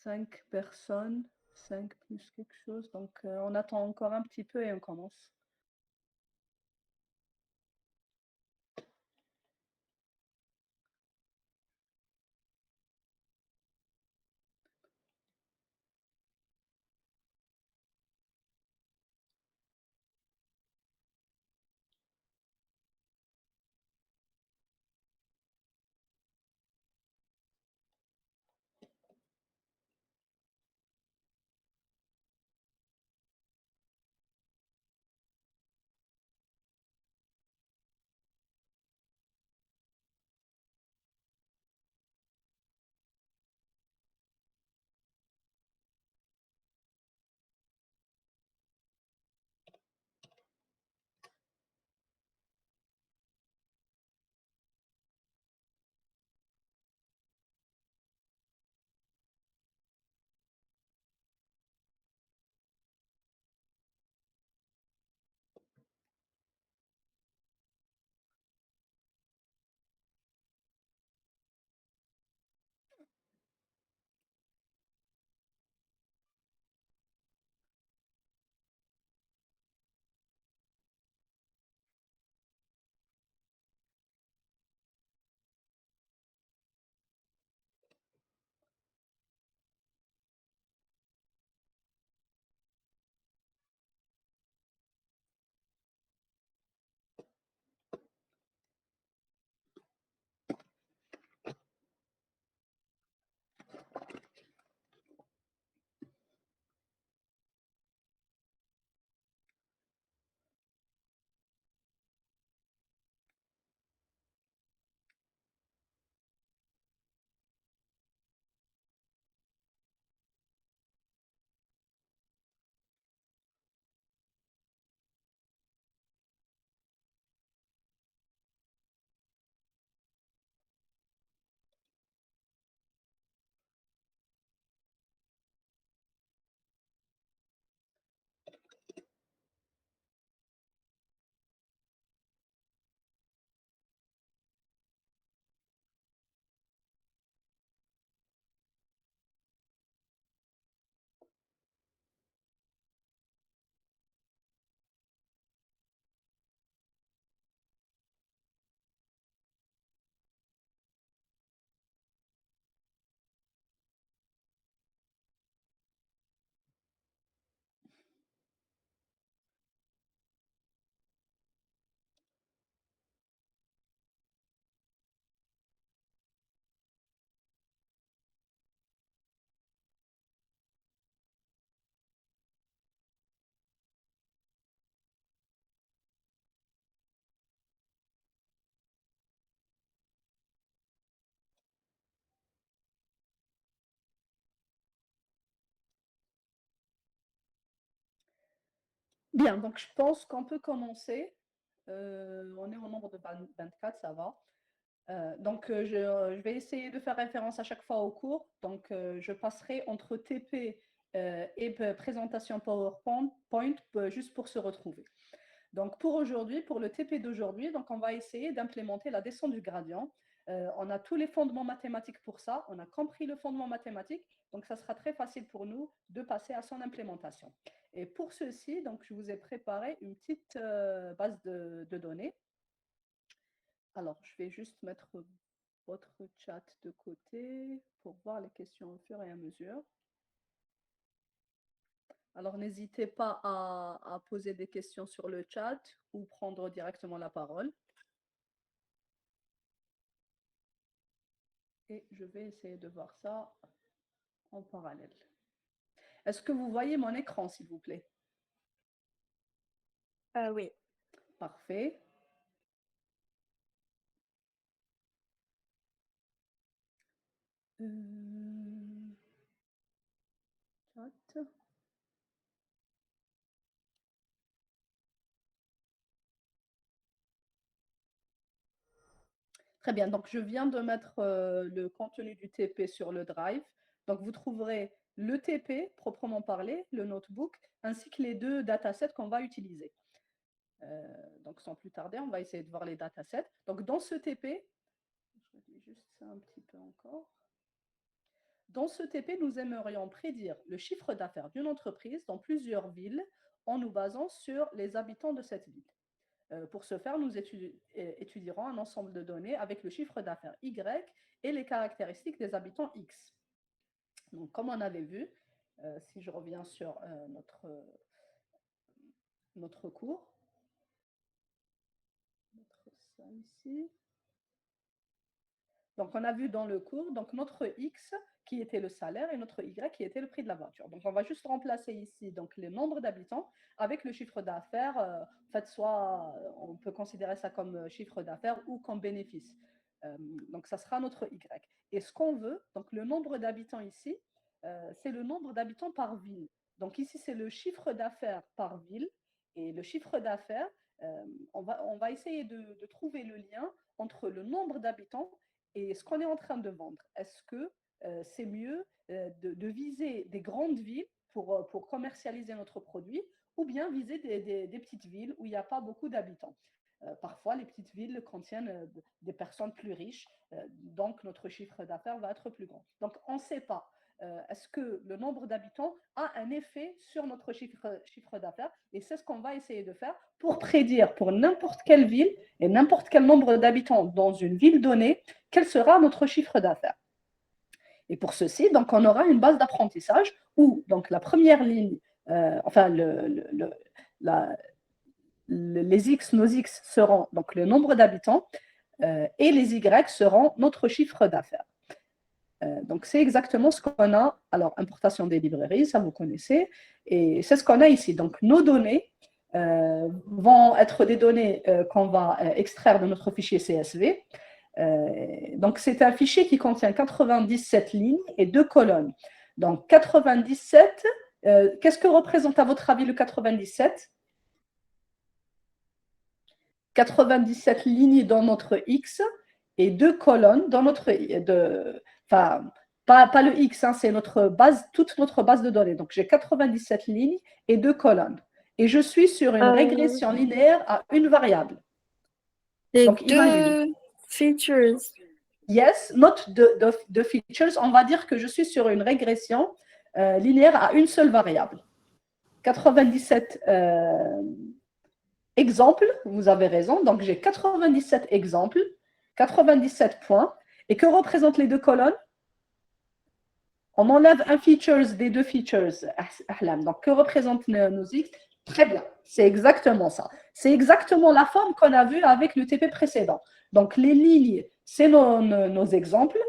5 personnes, 5 plus quelque chose. Donc, on attend encore un petit peu et on commence. Bien, donc je pense qu'on peut commencer. On est au nombre de 24, ça va. Je vais essayer de faire référence à chaque fois au cours. Donc, je passerai entre TP et présentation PowerPoint juste pour se retrouver. Donc, pour aujourd'hui, pour le TP d'aujourd'hui, donc on va essayer d'implémenter la descente du gradient. On a tous les fondements mathématiques pour ça. On a compris le fondement mathématique. Donc, ça sera très facile pour nous de passer à son implémentation. Et pour ceci, donc, je vous ai préparé une petite base de données. Alors, je vais juste mettre votre chat de côté pour voir les questions au fur et à mesure. Alors, n'hésitez pas à poser des questions sur le chat ou prendre directement la parole. Et je vais essayer de voir ça en parallèle. Est-ce que vous voyez mon écran, s'il vous plaît? Oui. Parfait. Chat. Très bien, donc je viens de mettre le contenu du TP sur le Drive. Donc vous trouverez le TP proprement parlé, le notebook, ainsi que les deux datasets qu'on va utiliser. Donc sans plus tarder, on va essayer de voir les datasets. Donc dans ce TP, je réduis juste ça un petit peu encore. Dans ce TP, nous aimerions prédire le chiffre d'affaires d'une entreprise dans plusieurs villes en nous basant sur les habitants de cette ville. Pour ce faire, nous étudierons un ensemble de données avec le chiffre d'affaires Y et les caractéristiques des habitants X. Donc, comme on avait vu, si je reviens sur notre cours, notre salle ici. Donc, on a vu dans le cours, donc notre X qui était le salaire et notre Y qui était le prix de la voiture. Donc, on va juste remplacer ici donc, le nombre d'habitants avec le chiffre d'affaires. En fait, soit on peut considérer ça comme chiffre d'affaires ou comme bénéfice. Donc, ça sera notre Y. Et ce qu'on veut, donc le nombre d'habitants ici, c'est le nombre d'habitants par ville. Donc, ici, c'est le chiffre d'affaires par ville. Et le chiffre d'affaires, on va essayer de trouver le lien entre le nombre d'habitants et ce qu'on est en train de vendre. Est-ce que c'est mieux de viser des grandes villes pour commercialiser notre produit ou bien viser des petites villes où il n'y a pas beaucoup d'habitants? Parfois, les petites villes contiennent des personnes plus riches, donc notre chiffre d'affaires va être plus grand. Donc, on ne sait pas. Est-ce que le nombre d'habitants a un effet sur notre chiffre d'affaires? Et c'est ce qu'on va essayer de faire pour prédire pour n'importe quelle ville et n'importe quel nombre d'habitants dans une ville donnée, quel sera notre chiffre d'affaires. Et pour ceci, donc, on aura une base d'apprentissage où donc, la première ligne, les X, nos X seront donc le nombre d'habitants et les Y seront notre chiffre d'affaires. Donc, c'est exactement ce qu'on a. Alors, importation des librairies, ça vous connaissez. Et c'est ce qu'on a ici. Donc, nos données vont être des données qu'on va extraire de notre fichier CSV. Donc, c'est un fichier qui contient 97 lignes et 2 colonnes. Donc, 97, qu'est-ce que représente à votre avis le 97? 97 lignes dans notre X et 2 colonnes dans notre... Enfin, pas le X, hein, c'est notre base, toute notre base de données. Donc, j'ai 97 lignes et 2 colonnes. Et je suis sur une régression linéaire à une variable. Les donc, deux features. Yes, not de features. On va dire que je suis sur une régression linéaire à une seule variable. 97 exemples, vous avez raison. Donc, j'ai 97 exemples, 97 points. Et que représentent les deux colonnes? On enlève un features des deux features. Donc, que représentent nos X? Très bien, c'est exactement ça. C'est exactement la forme qu'on a vue avec le TP précédent. Donc, les lignes, c'est nos exemples,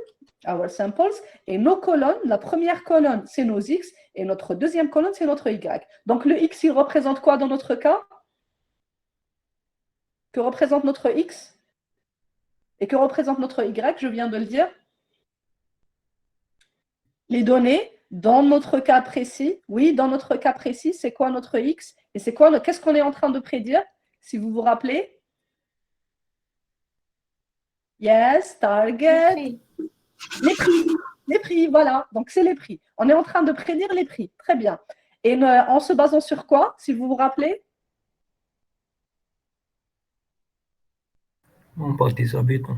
our samples, et nos colonnes, la première colonne, c'est nos X, et notre deuxième colonne, c'est notre Y. Donc, le X, il représente quoi dans notre cas? Que représente notre X? Et que représente notre Y? Je viens de le dire. Les données, dans notre cas précis, oui, dans notre cas précis, c'est quoi notre X? Et c'est quoi, qu'est-ce qu'on est en train de prédire? Si vous vous rappelez? Yes, target. Les prix. Les prix, voilà. Donc, c'est les prix. On est en train de prédire les prix. Très bien. Et en se basant sur quoi, si vous vous rappelez? Nombre des habitants.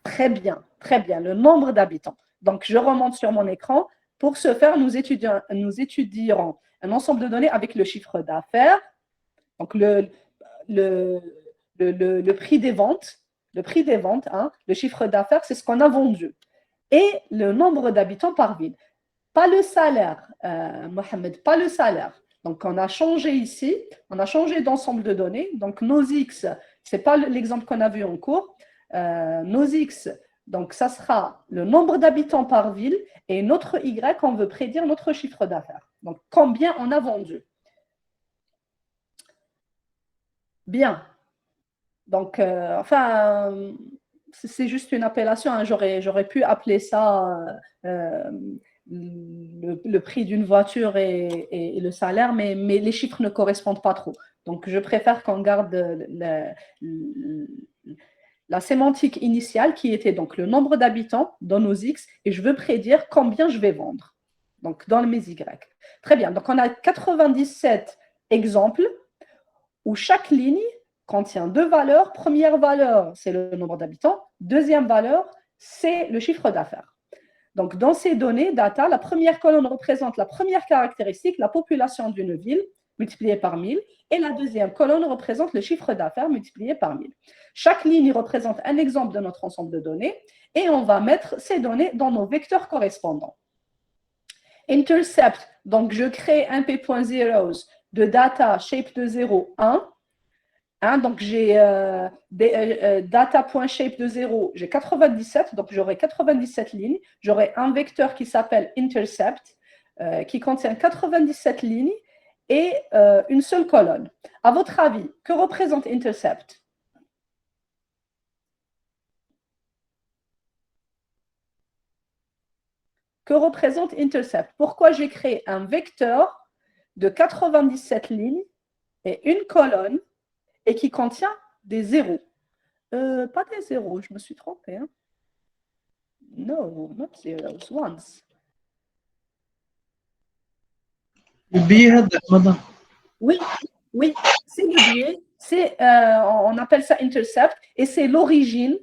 Très bien, très bien. Le nombre d'habitants. Donc, je remonte sur mon écran. Pour ce faire, nous étudierons un ensemble de données avec le chiffre d'affaires, donc le prix des ventes, hein, le chiffre d'affaires, c'est ce qu'on a vendu, et le nombre d'habitants par ville. Pas le salaire, Mohamed, pas le salaire. Donc, on a changé ici, on a changé d'ensemble de données. Donc, nos X, ce n'est pas l'exemple qu'on a vu en cours. Nos X, donc ça sera le nombre d'habitants par ville, et notre Y, on veut prédire notre chiffre d'affaires. Donc, combien on a vendu. Bien. Donc, c'est juste une appellation. Hein. J'aurais pu appeler ça le prix d'une voiture et le salaire, mais les chiffres ne correspondent pas trop. Donc, je préfère qu'on garde la sémantique initiale qui était donc le nombre d'habitants dans nos X et je veux prédire combien je vais vendre. Donc, dans mes Y. Très bien. Donc, on a 97 exemples où chaque ligne contient deux valeurs. Première valeur, c'est le nombre d'habitants. Deuxième valeur, c'est le chiffre d'affaires. Donc, dans ces données, data, la première colonne représente la première caractéristique, la population d'une ville, multipliée par 1000, et la deuxième colonne représente le chiffre d'affaires multiplié par 1000. Chaque ligne représente un exemple de notre ensemble de données, et on va mettre ces données dans nos vecteurs correspondants. Intercept, donc je crée un p.zeros de data shape de 0, 1. Donc j'ai data.shape de 0, j'ai 97, donc j'aurai 97 lignes. J'aurai un vecteur qui s'appelle intercept, qui contient 97 lignes et une seule colonne. À votre avis, que représente intercept? Que représente intercept? Pourquoi j'ai créé un vecteur de 97 lignes et une colonne et qui contient des zéros? Pas des zéros, je me suis trompée. Hein? No, not zeros, ones. Oui, oui, c'est le biais. On appelle ça intercept et c'est l'origine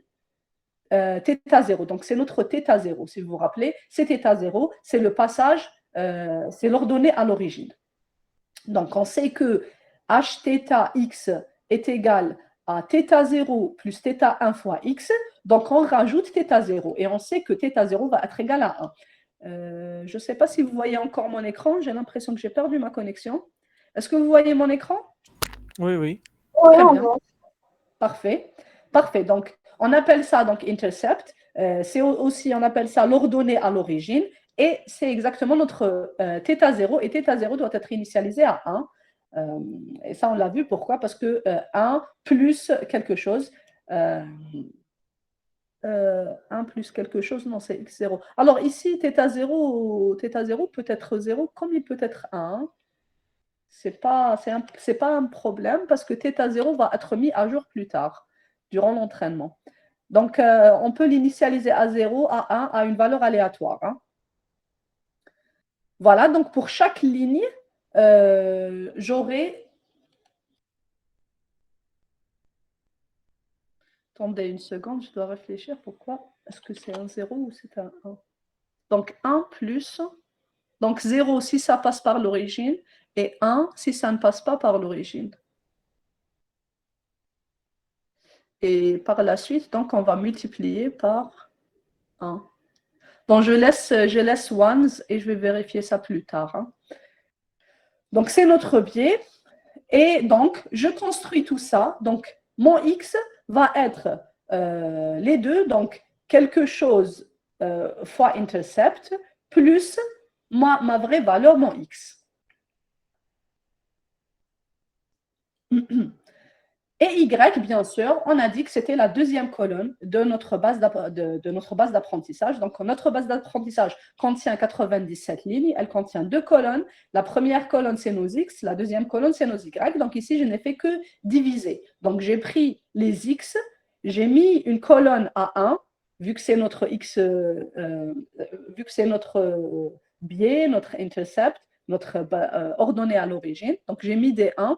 θ0. Donc, c'est notre θ0. Si vous vous rappelez, c'est θ0, c'est le passage, c'est l'ordonnée à l'origine. Donc, on sait que hθx est égal à θ0 plus θ1 fois x. Donc, on rajoute θ0 et on sait que θ0 va être égal à 1. Je ne sais pas si vous voyez encore mon écran. J'ai l'impression que j'ai perdu ma connexion. Est-ce que vous voyez mon écran? Oui, oui. Très bien. Parfait. Parfait. Donc, on appelle ça donc intercept. C'est aussi, on appelle ça l'ordonnée à l'origine. Et c'est exactement notre θ0. Et θ0 doit être initialisé à 1. Et ça, on l'a vu. Pourquoi? Parce que 1 plus quelque chose. 1 plus quelque chose, non, c'est x0. Alors ici, θ0 peut être 0 comme il peut être 1. C'est pas un problème parce que θ0 va être mis à jour plus tard, durant l'entraînement. Donc, on peut l'initialiser à 0, à 1, à une valeur aléatoire. Hein. Voilà, donc pour chaque ligne, j'aurai... Attendez une seconde, je dois réfléchir. Pourquoi est-ce que c'est un 0 ou c'est un 1? Donc, 1 plus... Donc, 0 si ça passe par l'origine et 1 si ça ne passe pas par l'origine. Et par la suite, donc, on va multiplier par 1. Bon, je laisse ones et je vais vérifier ça plus tard. Hein. Donc, c'est notre biais. Et donc, je construis tout ça. Donc, mon x va être les deux. Donc, quelque chose fois intercept plus ma vraie valeur, mon x. Et y, bien sûr, on a dit que c'était la deuxième colonne de notre base d'apprentissage. Donc, notre base d'apprentissage contient 97 lignes. Elle contient deux colonnes. La première colonne, c'est nos x. La deuxième colonne, c'est nos y. Donc, ici, je n'ai fait que diviser. Donc, j'ai pris les x. J'ai mis une colonne à 1, vu que c'est notre x, vu que c'est notre biais, notre intercept, notre ordonnée à l'origine. Donc, j'ai mis des 1.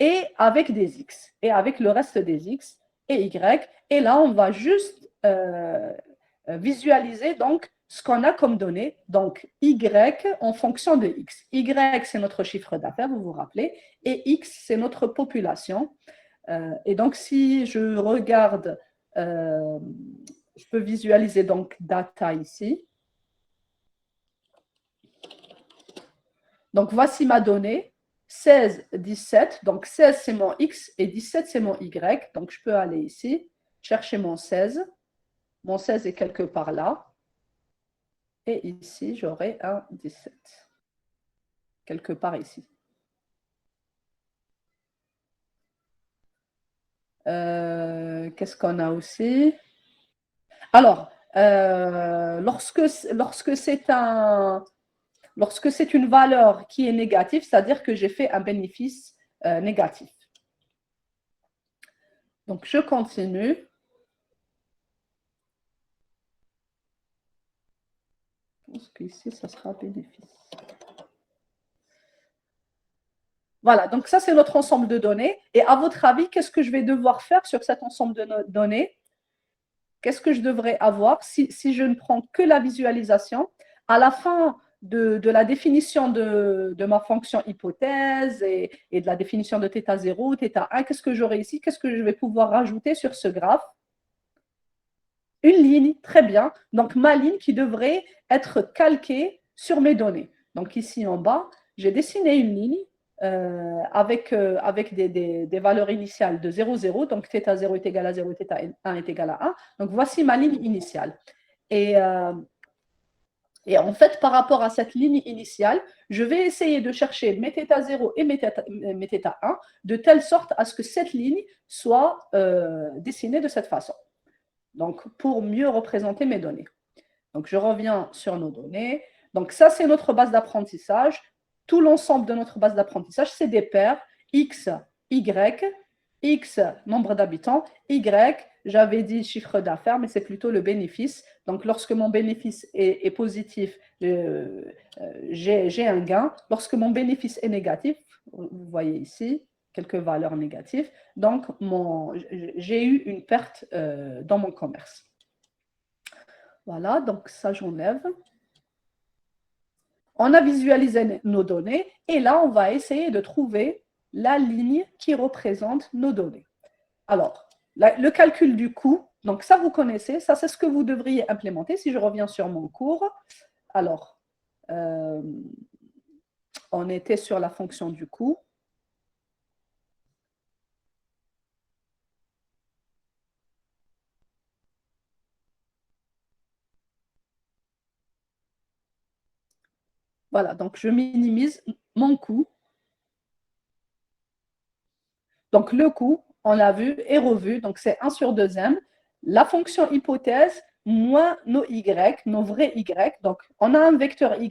Et avec des x, et avec le reste des x et y. Et là, on va juste visualiser donc ce qu'on a comme données. Donc, y en fonction de x. Y, c'est notre chiffre d'affaires, vous vous rappelez, et x, c'est notre population. Et donc, si je regarde, je peux visualiser donc data ici. Donc, voici ma donnée. 16, 17, donc 16 c'est mon x et 17 c'est mon y, donc je peux aller ici, chercher mon 16 est quelque part là, et ici j'aurai un 17, quelque part ici. Qu'est-ce qu'on a aussi? Alors, lorsque c'est une valeur qui est négative, c'est-à-dire que j'ai fait un bénéfice négatif. Donc, je continue. Je pense qu'ici, ça sera bénéfice. Voilà, donc ça, c'est notre ensemble de données. Et à votre avis, qu'est-ce que je vais devoir faire sur cet ensemble de données? qu'est-ce que je devrais avoir si je ne prends que la visualisation? À la fin de la définition de ma fonction hypothèse et de la définition de θ0, θ1, qu'est-ce que j'aurai ici? Qu'est-ce que je vais pouvoir rajouter sur ce graphe? Une ligne, très bien. Donc, ma ligne qui devrait être calquée sur mes données. Donc, ici en bas, j'ai dessiné une ligne avec des valeurs initiales de 0, 0. Donc, θ0 est égal à 0, θ1 est égal à 1. Donc, voici ma ligne initiale. Et en fait, par rapport à cette ligne initiale, je vais essayer de chercher mes θ0 et mes θ1 de telle sorte à ce que cette ligne soit dessinée de cette façon. Donc, pour mieux représenter mes données. Donc, je reviens sur nos données. Donc, ça, c'est notre base d'apprentissage. Tout l'ensemble de notre base d'apprentissage, c'est des paires X, Y, X, nombre d'habitants, Y, j'avais dit chiffre d'affaires, mais c'est plutôt le bénéfice. Donc, lorsque mon bénéfice est positif, j'ai un gain. Lorsque mon bénéfice est négatif, vous voyez ici, quelques valeurs négatives. Donc, j'ai eu une perte dans mon commerce. Voilà, donc ça, j'enlève. On a visualisé nos données et là, on va essayer de trouver la ligne qui représente nos données. Alors, le calcul du coût, donc ça, vous connaissez, ça, c'est ce que vous devriez implémenter. Si je reviens sur mon cours, alors, on était sur la fonction du coût. Voilà, donc je minimise mon coût. Donc le coût, on l'a vu et revu, donc c'est 1 sur 2m. La fonction hypothèse moins nos y, nos vrais y. Donc on a un vecteur y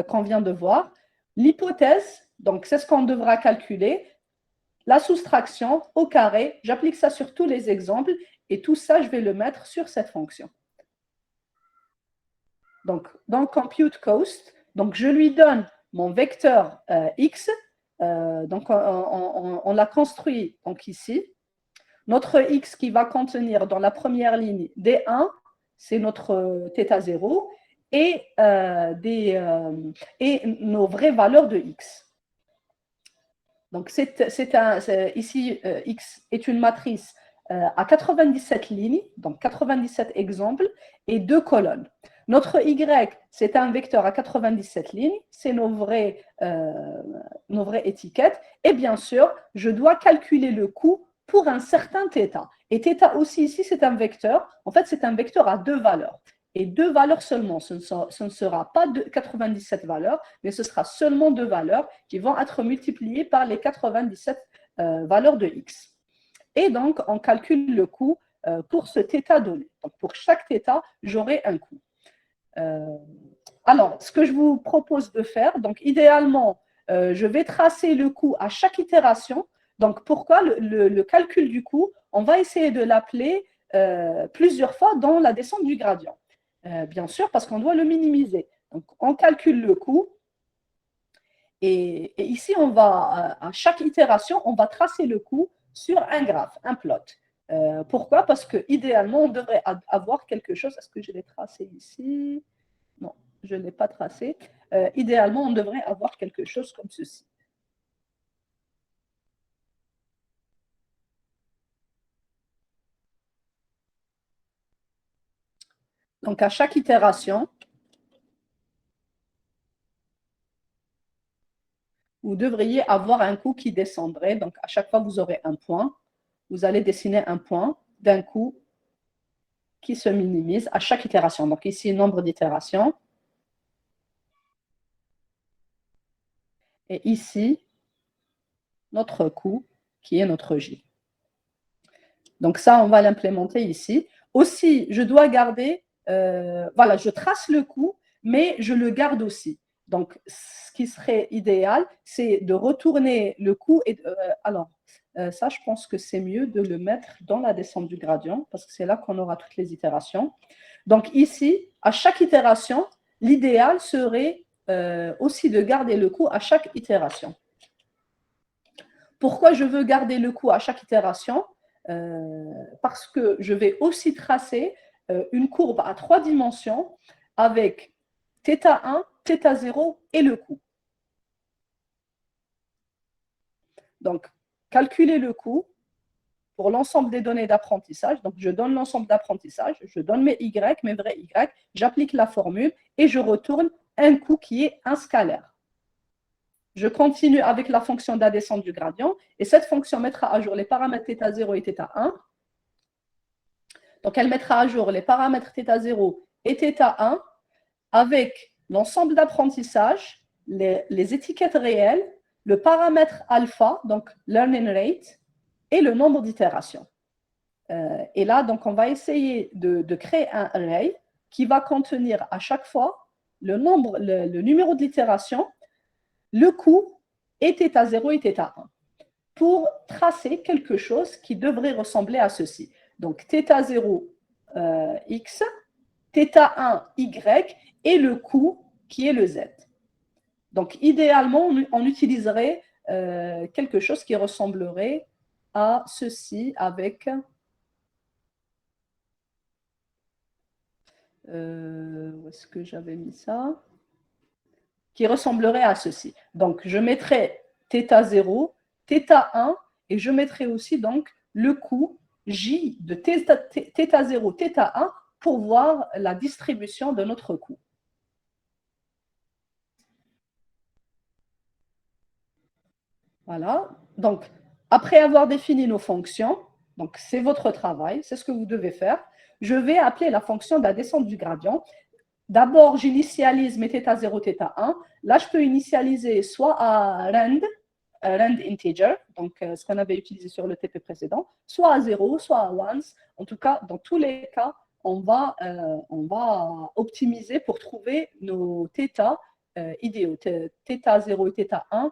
qu'on vient de voir. L'hypothèse, donc c'est ce qu'on devra calculer. La soustraction au carré, j'applique ça sur tous les exemples et tout ça, je vais le mettre sur cette fonction. Donc dans compute cost, donc je lui donne mon vecteur x. Donc, on l'a construit donc ici. Notre x qui va contenir dans la première ligne D1, c'est notre θ0, et nos vraies valeurs de x. Donc, ici, x est une matrice à 97 lignes, donc 97 exemples, et 2 colonnes. Notre y, c'est un vecteur à 97 lignes, c'est nos vraies étiquettes. Et bien sûr, je dois calculer le coût pour un certain θ. Et θ aussi ici, c'est un vecteur. En fait, c'est un vecteur à 2 valeurs. Et 2 valeurs seulement. Ce ne sera pas 97 valeurs, mais ce sera seulement 2 valeurs qui vont être multipliées par les 97 valeurs de x. Et donc, on calcule le coût pour ce θ donné. Donc, pour chaque θ, j'aurai un coût. Alors, ce que je vous propose de faire, donc idéalement, je vais tracer le coût à chaque itération. Donc, pourquoi le calcul du coût? On va essayer de l'appeler plusieurs fois dans la descente du gradient. Bien sûr, parce qu'on doit le minimiser. Donc, on calcule le coût. Et ici, à chaque itération, on va tracer le coût sur un graphe, un plot. Pourquoi? Parce qu'idéalement, on devrait avoir quelque chose. Est-ce que je l'ai tracé ici? Non, je ne l'ai pas tracé. Idéalement, on devrait avoir quelque chose comme ceci. Donc, à chaque itération, vous devriez avoir un coût qui descendrait. Donc, à chaque fois, vous aurez un point. Vous allez dessiner un point d'un coût qui se minimise à chaque itération. Donc, ici, nombre d'itérations. Et ici, notre coût, qui est notre J. Donc, ça, on va l'implémenter ici. Aussi, je dois garder, voilà, je trace le coût, mais je le garde aussi. Donc, ce qui serait idéal, c'est de retourner le coût. Ça, je pense que c'est mieux de le mettre dans la descente du gradient, parce que c'est là qu'on aura toutes les itérations. Donc, ici, à chaque itération, l'idéal serait aussi de garder le coût à chaque itération. Pourquoi je veux garder le coût à chaque itération? parce que je vais aussi tracer une courbe à 3 dimensions avec θ1, θ0 et le coût. Donc, calculer le coût pour l'ensemble des données d'apprentissage. Donc, je donne l'ensemble d'apprentissage, je donne mes Y, mes vrais Y, j'applique la formule et je retourne un coût qui est un scalaire. Je continue avec la fonction de la descente du gradient et cette fonction mettra à jour les paramètres θ0 et θ1. Donc, elle mettra à jour les paramètres θ0 et θ1 avec l'ensemble d'apprentissage, les étiquettes réelles, le paramètre alpha, donc learning rate, et le nombre d'itérations. Et là, donc, on va essayer de créer un array qui va contenir à chaque fois le numéro de l'itération, le coût et θ0 et θ1 pour tracer quelque chose qui devrait ressembler à ceci. Donc, θ0 x, θ1 y et le coût qui est le z. Donc, idéalement, on utiliserait quelque chose qui ressemblerait à ceci avec où est-ce que j'avais mis ça? Qui ressemblerait à ceci. Donc, je mettrai θ0, θ1 et je mettrai aussi donc le coût J de θ0, θ1 pour voir la distribution de notre coût. Voilà. Donc, après avoir défini nos fonctions, donc c'est votre travail, c'est ce que vous devez faire, je vais appeler la fonction de la descente du gradient. D'abord, j'initialise mes θ0, θ1. Là, je peux initialiser soit à rand integer, donc ce qu'on avait utilisé sur le TP précédent, soit à 0, soit à ones. En tout cas, dans tous les cas, on va optimiser pour trouver nos θ idéaux, θ0 et θ1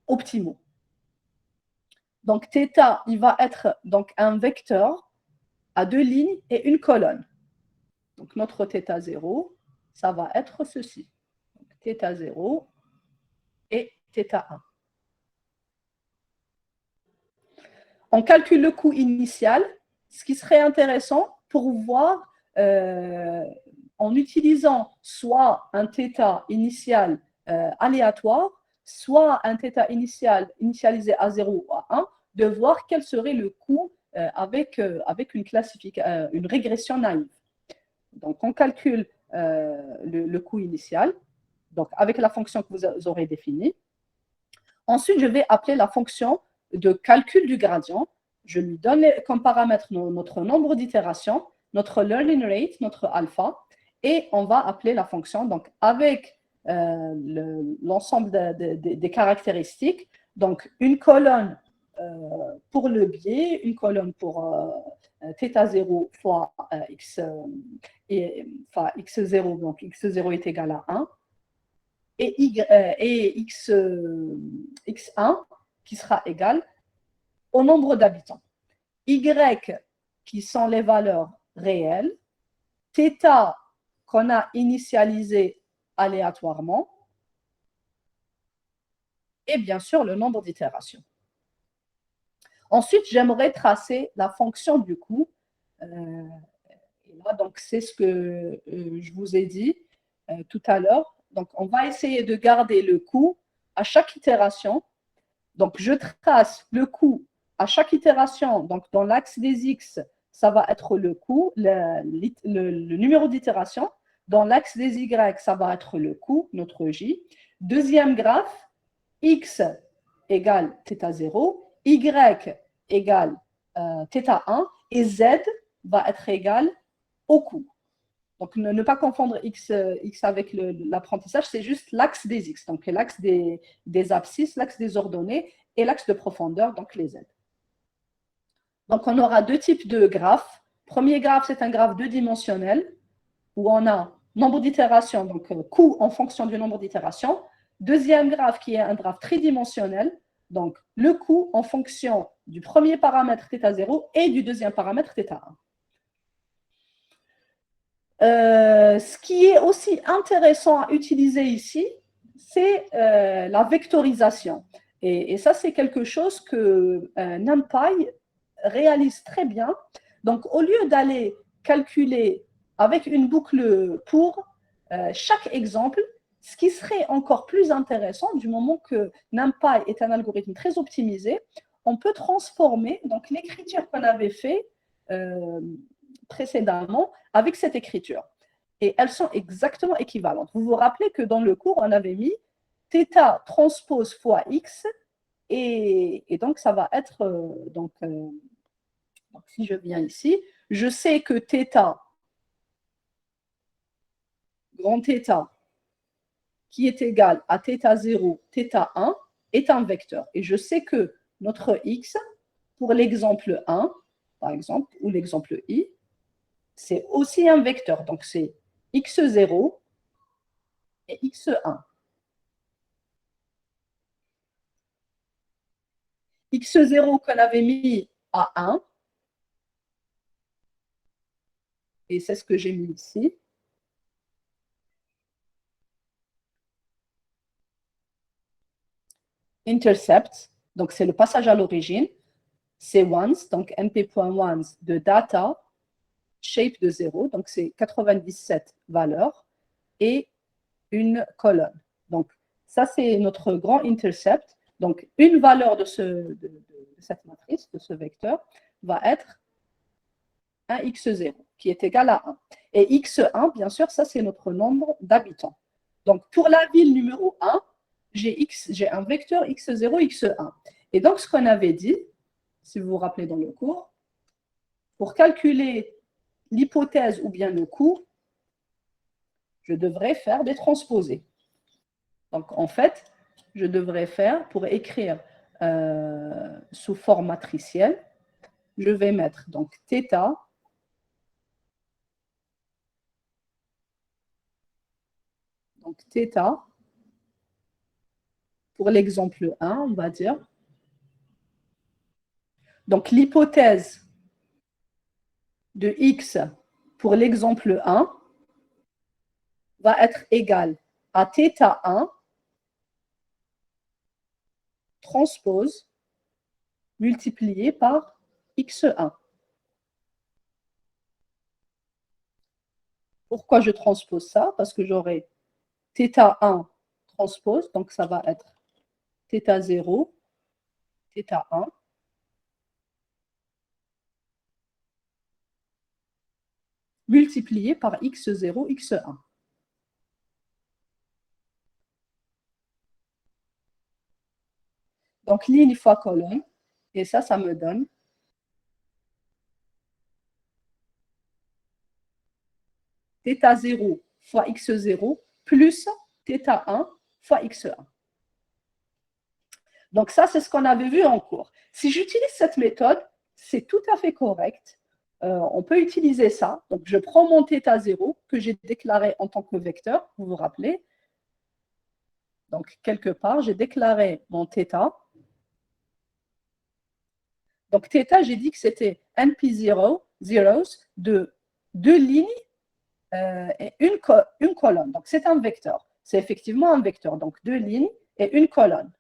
optimaux. Donc, θ, il va être donc un vecteur à 2 lignes et une colonne. Donc, notre θ0, ça va être ceci. θ0 et θ1. On calcule le coût initial, ce qui serait intéressant pour voir en utilisant soit un θ initial aléatoire, soit un θ initialisé à 0 ou à 1, de voir quel serait le coût avec une régression naïve. Donc, on calcule le coût initial, donc avec la fonction que vous aurez définie. Ensuite, je vais appeler la fonction de calcul du gradient. Je lui donne comme paramètre notre nombre d'itérations, notre learning rate, notre alpha, et on va appeler la fonction donc avec l'ensemble des caractéristiques. Donc, une colonne pour le biais, une colonne pour θ0 fois x, enfin x0, donc x0 est égal à 1, et x1 qui sera égal au nombre d'habitants. Y qui sont les valeurs réelles, θ qu'on a initialisé aléatoirement, et bien sûr le nombre d'itérations. Ensuite, j'aimerais tracer la fonction du coût. Et là, donc, c'est ce que je vous ai dit tout à l'heure. Donc, on va essayer de garder le coût à chaque itération. Donc, je trace le coût à chaque itération. Donc, dans l'axe des X, ça va être le coût, le numéro d'itération. Dans l'axe des Y, ça va être le coût, notre J. Deuxième graphe, X égale θ0, Y égale θ1 et Z va être égal au coût. Donc, ne pas confondre X avec l'apprentissage, c'est juste l'axe des X, donc l'axe des abscisses, l'axe des ordonnées et l'axe de profondeur, donc les Z. Donc, on aura deux types de graphes. Premier graphe, c'est un graphe deux-dimensionnel où on a nombre d'itérations, donc coût en fonction du nombre d'itérations. Deuxième graphe qui est un graphe tridimensionnel, donc le coût en fonction du premier paramètre θ0 et du deuxième paramètre θ1. Ce qui est aussi intéressant à utiliser ici, c'est la vectorisation. Et ça, c'est quelque chose que NumPy réalise très bien. Donc, au lieu d'aller calculer avec une boucle pour chaque exemple, ce qui serait encore plus intéressant, du moment que NumPy est un algorithme très optimisé, on peut transformer donc l'écriture qu'on avait fait précédemment avec cette écriture. Et elles sont exactement équivalentes. Vous vous rappelez que dans le cours, on avait mis θ transpose fois x, et donc ça va être, donc si je viens ici, je sais que θ, grand θ, qui est égal à θ0, θ1, est un vecteur. Et je sais que notre x, pour l'exemple 1, par exemple, ou l'exemple i, c'est aussi un vecteur. Donc c'est x0 et x1. x0 qu'on avait mis à 1, et c'est ce que j'ai mis ici. Intercept, donc c'est le passage à l'origine. C'est once, donc mp.once de data, shape de 0, donc c'est 97 valeurs, et une colonne. Donc ça, c'est notre grand intercept. Donc une valeur de cette matrice, de ce vecteur, va être un x0, qui est égal à 1. Et x1, bien sûr, ça, c'est notre nombre d'habitants. Donc, pour la ville numéro 1, j'ai un vecteur x0, x1. Et donc, ce qu'on avait dit, si vous vous rappelez dans le cours, pour calculer l'hypothèse ou bien le coût, je devrais faire des transposés. Donc, en fait, je devrais faire, pour écrire sous forme matricielle, je vais mettre donc θ, donc θ, pour l'exemple 1, on va dire. Donc, l'hypothèse de x pour l'exemple 1 va être égale à θ1 transpose multiplié par x1. Pourquoi je transpose ça? Parce que j'aurai θ1 transpose, donc ça va être θ0, θ1, multiplié par x0, x1. Donc, ligne fois colonne, et ça me donne θ0 fois x0 plus θ1 fois x1. Donc ça, c'est ce qu'on avait vu en cours. Si j'utilise cette méthode, c'est tout à fait correct. On peut utiliser ça. Donc, je prends mon θ0 que j'ai déclaré en tant que vecteur, vous vous rappelez. Donc, quelque part, j'ai déclaré mon θ. Donc, θ, j'ai dit que c'était np0, zeros, de deux lignes et une colonne. Donc, c'est un vecteur. C'est effectivement un vecteur. Donc, deux lignes et une colonne.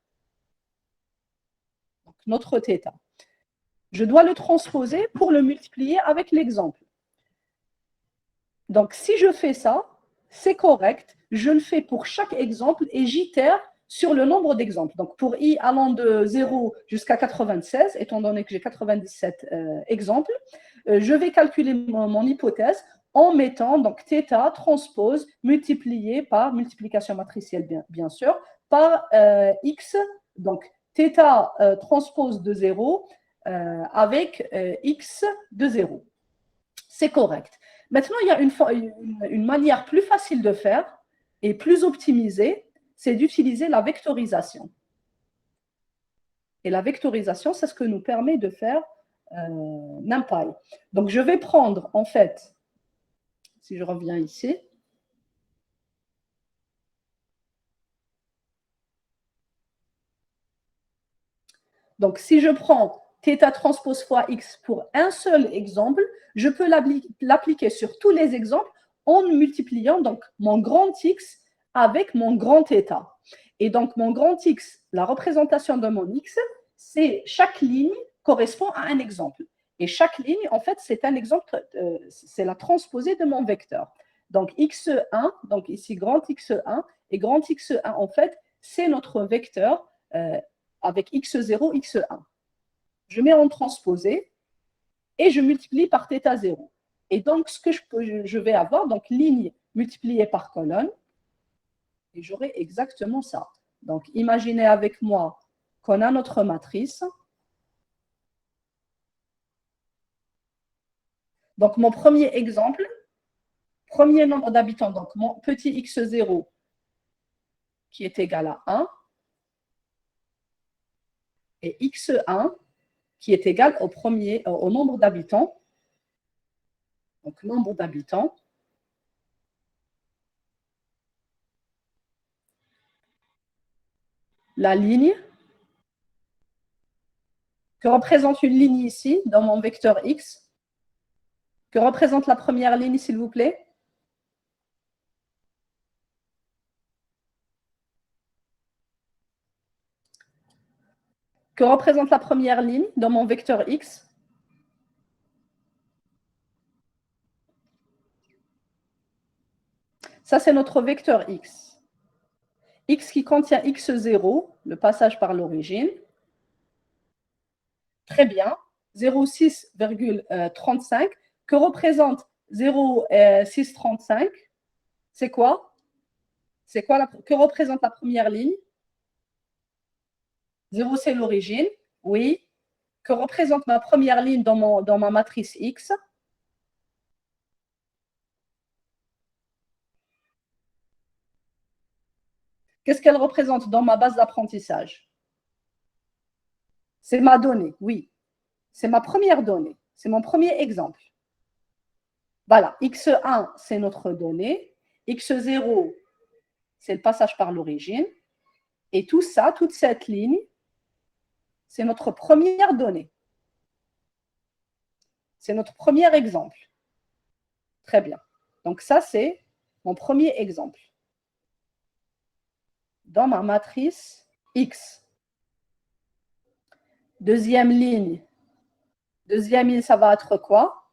Donc, notre θ. Je dois le transposer pour le multiplier avec l'exemple. Donc, si je fais ça, c'est correct. Je le fais pour chaque exemple et j'itère sur le nombre d'exemples. Donc, pour i allant de 0 jusqu'à 96, étant donné que j'ai 97 exemples, je vais calculer mon hypothèse en mettant donc θ transpose multiplié par multiplication matricielle, bien sûr, par x, donc θ transpose de 0 avec x de 0. C'est correct. Maintenant, il y a une manière plus facile de faire et plus optimisée, c'est d'utiliser la vectorisation. Et la vectorisation, c'est ce que nous permet de faire NumPy. Donc, je vais prendre, en fait, si je reviens ici, donc si je prends θ transpose fois x pour un seul exemple, je peux l'appliquer sur tous les exemples en multipliant donc mon grand X avec mon grand θ. Et donc, mon grand X, la représentation de mon X, c'est chaque ligne correspond à un exemple. Et chaque ligne, en fait, c'est un exemple, c'est la transposée de mon vecteur. Donc, X1, donc ici, grand X1, et grand X1, en fait, c'est notre vecteur avec X0, X1. Je mets en transposé et je multiplie par θ0. Et donc, ce que je vais avoir, donc ligne multipliée par colonne, et j'aurai exactement ça. Donc, imaginez avec moi qu'on a notre matrice. Donc, mon premier exemple, premier nombre d'habitants, donc mon petit x0 qui est égal à 1, et x1 qui est égal au nombre d'habitants. Donc, nombre d'habitants. La ligne que représente une ligne ici, dans mon vecteur x, que représente la première ligne, s'il vous plaît. Que représente la première ligne dans mon vecteur x? Ça, c'est notre vecteur x. X qui contient x0, le passage par l'origine. Très bien. 0,6,35. Que représente 0,635? C'est quoi? C'est quoi que représente la première ligne? 0, c'est l'origine. Oui. Que représente ma première ligne dans ma matrice X? Qu'est-ce qu'elle représente dans ma base d'apprentissage? C'est ma donnée, oui. C'est ma première donnée. C'est mon premier exemple. Voilà, x1, c'est notre donnée. x0, c'est le passage par l'origine. Et tout ça, toute cette ligne, c'est notre première donnée. C'est notre premier exemple. Très bien. Donc ça, c'est mon premier exemple. Dans ma matrice X. Deuxième ligne. Deuxième ligne, ça va être quoi?